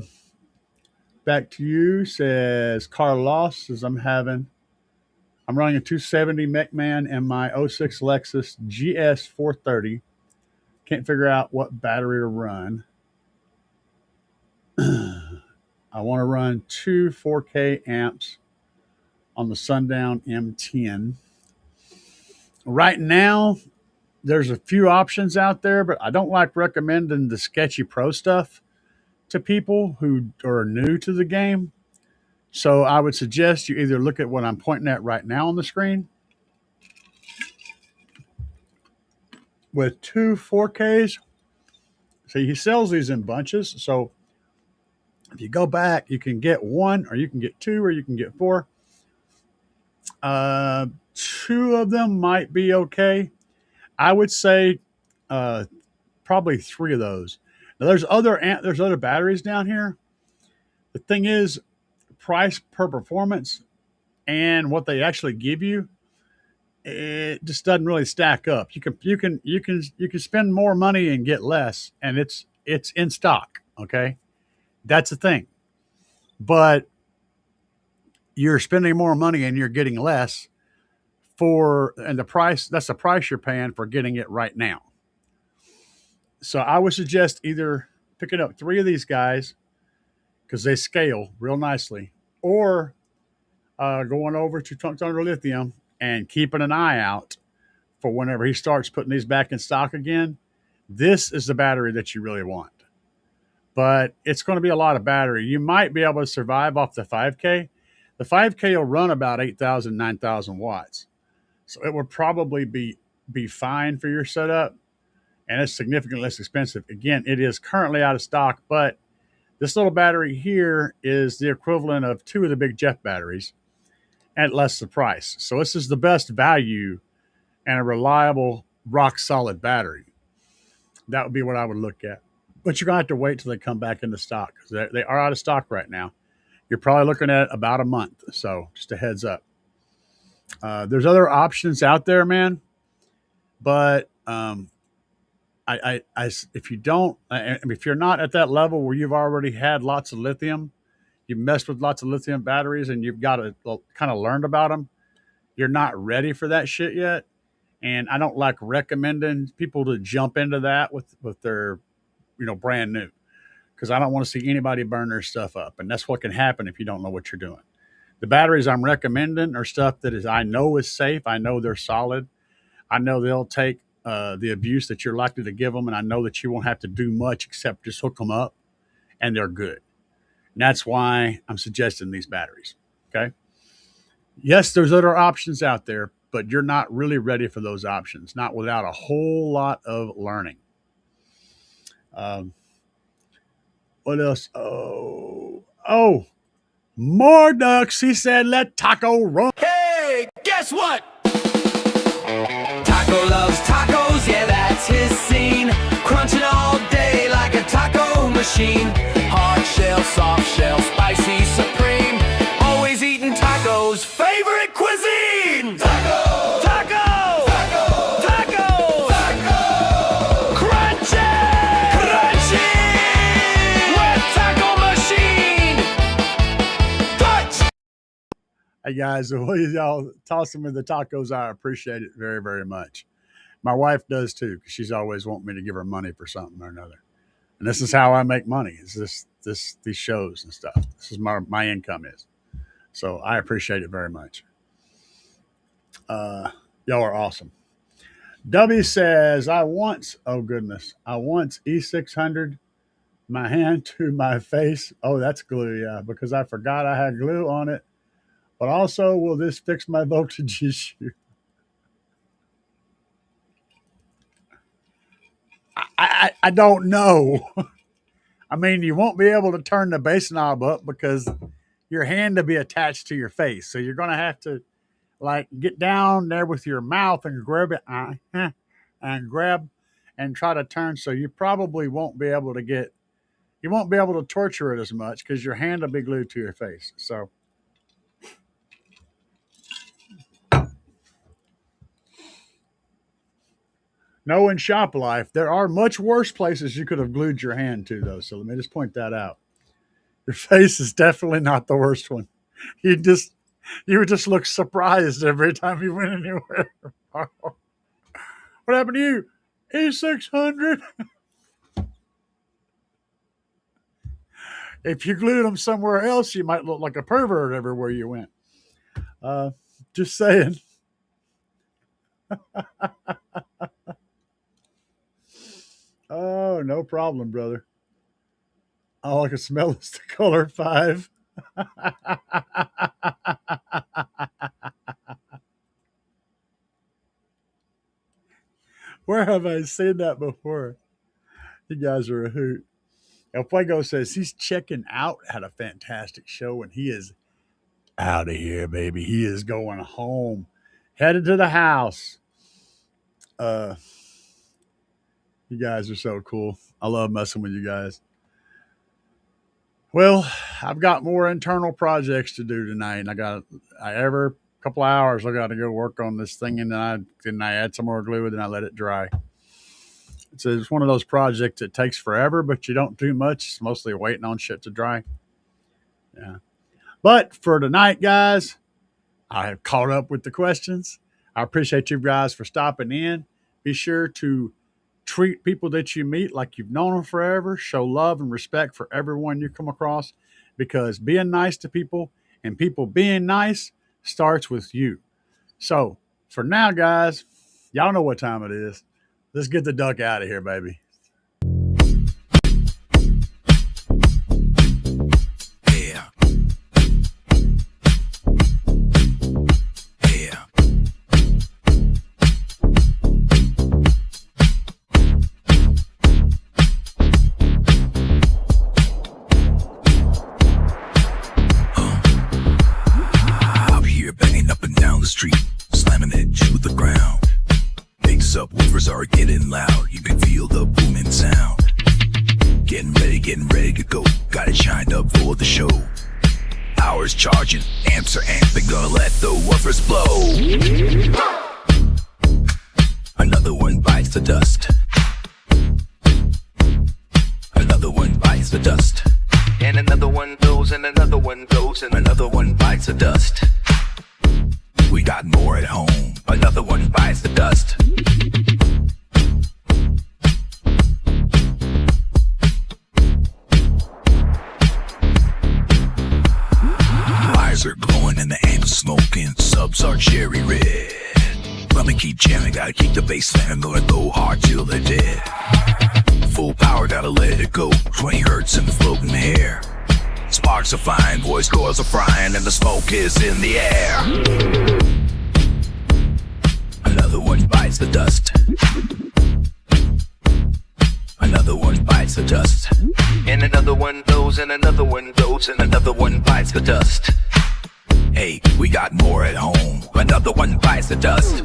Back to you, says Carlos, says I'm running a 270 McMahon and my '06 Lexus GS 430. Can't figure out what battery to run. I want to run two 4K amps on the Sundown M10. Right now, there's a few options out there, but I don't like recommending the sketchy pro stuff to people who are new to the game. So I would suggest you either look at what I'm pointing at right now on the screen with two 4Ks. See, he sells these in bunches. So if you go back, you can get one, or you can get two, or you can get four. Two of them might be okay. I would say probably three of those. Now there's other batteries down here. The thing is, price per performance and what they actually give you, it just doesn't really stack up. You can spend more money and get less, and it's in stock. Okay, that's the thing. But you're spending more money and you're getting less and the price, that's the price you're paying for getting it right now. So I would suggest either picking up three of these guys because they scale real nicely, or going over to Trunk Thunder Lithium and keeping an eye out for whenever he starts putting these back in stock again. This is the battery that you really want. But it's going to be a lot of battery. You might be able to survive off the 5K. The 5K will run about 8,000, 9,000 watts. So it would probably be fine for your setup, and it's significantly less expensive. Again, it is currently out of stock, but this little battery here is the equivalent of two of the big Jeff batteries at less the price. So this is the best value and a reliable, rock solid battery. That would be what I would look at. But you're going to have to wait till they come back into stock, because they are out of stock right now. You're probably looking at about a month. So just a heads up. There's other options out there, man. But if you're not at that level where you've already had lots of lithium, you've messed with lots of lithium batteries, and you've got to kind of learned about them, you're not ready for that shit yet. And I don't like recommending people to jump into that with their, brand new, because I don't want to see anybody burn their stuff up. And that's what can happen if you don't know what you're doing. The batteries I'm recommending are stuff that I know is safe. I know they're solid. I know they'll take the abuse that you're likely to give them, and I know that you won't have to do much except just hook them up, and they're good. And that's why I'm suggesting these batteries. Okay. Yes, there's other options out there, but you're not really ready for those options, not without a whole lot of learning. What else? Oh, more ducks. He said, let Taco run. Hey, guess what? Taco loves tacos, yeah, that's his scene. Crunching all day like a taco machine. Hard shell, soft shell, spicy, supreme. Always eating tacos, favorite cuisine. Taco, taco, taco, taco, taco. Crunchy, crunchy. With taco machine. Touch. Hey guys, will y'all toss me the tacos? I appreciate it very, very much. My wife does too, because she's always wanting me to give her money for something or another. And this is how I make money. Is these shows and stuff. This is my income is. So I appreciate it very much. Y'all are awesome. W says, I once E600 my hand to my face. Oh, that's glue, yeah, because I forgot I had glue on it. But also, will this fix my voltage issue? I don't know. I mean, you won't be able to turn the bass knob up because your hand will be attached to your face. So you're going to have to get down there with your mouth and grab it and grab and try to turn. So you probably won't be able to get you won't be able to torture it as much because your hand will be glued to your face. So, knowing shop life, there are much worse places you could have glued your hand to, though. So let me just point that out. Your face is definitely not the worst one. You would just look surprised every time you went anywhere. What happened to you? E600. If you glued them somewhere else, you might look like a pervert everywhere you went. Just saying. Oh, no problem, brother. All I can smell is the color 5. Where have I seen that before? You guys are a hoot. El Fuego says he's checking out, had a fantastic show, and he is out of here, baby. He is going home, headed to the house. You guys are so cool. I love messing with you guys. Well, I've got more internal projects to do tonight. And every couple of hours I got to go work on this thing, and then I add some more glue, and then I let it dry. It's one of those projects that takes forever, but you don't do much. It's mostly waiting on shit to dry. Yeah. But for tonight, guys, I have caught up with the questions. I appreciate you guys for stopping in. Be sure to treat people that you meet like you've known them forever. Show love and respect for everyone you come across, because being nice to people and people being nice starts with you. So for now, guys, y'all know what time it is. Let's get the duck out of here, baby. Yeah. Yeah. Out here banging up and down the street, slamming it to the ground. Subwoofers are getting loud. You can feel the booming sound. Getting ready to go. Got it shined up for the show. Hours charging, amps are amping. Gonna let the woofers blow. Another one bites the dust. Another one bites the dust. And another one goes, and another one goes, and another one bites the dust. We got more at home. Another one bites the dust. Eyes are glowing and the amps smoking. Subs are cherry red. Let me keep jamming, gotta keep the bass slamming. Gonna go hard till they're dead. Full power, gotta let it go. 20 hertz in the floating air. Sparks are flying, voice cords are frying, and the smoke is in the air. Another one bites the dust. Another one bites the dust. And another one goes, and another one goes, and another one bites the dust. Hey, we got more at home. Another one bites the dust.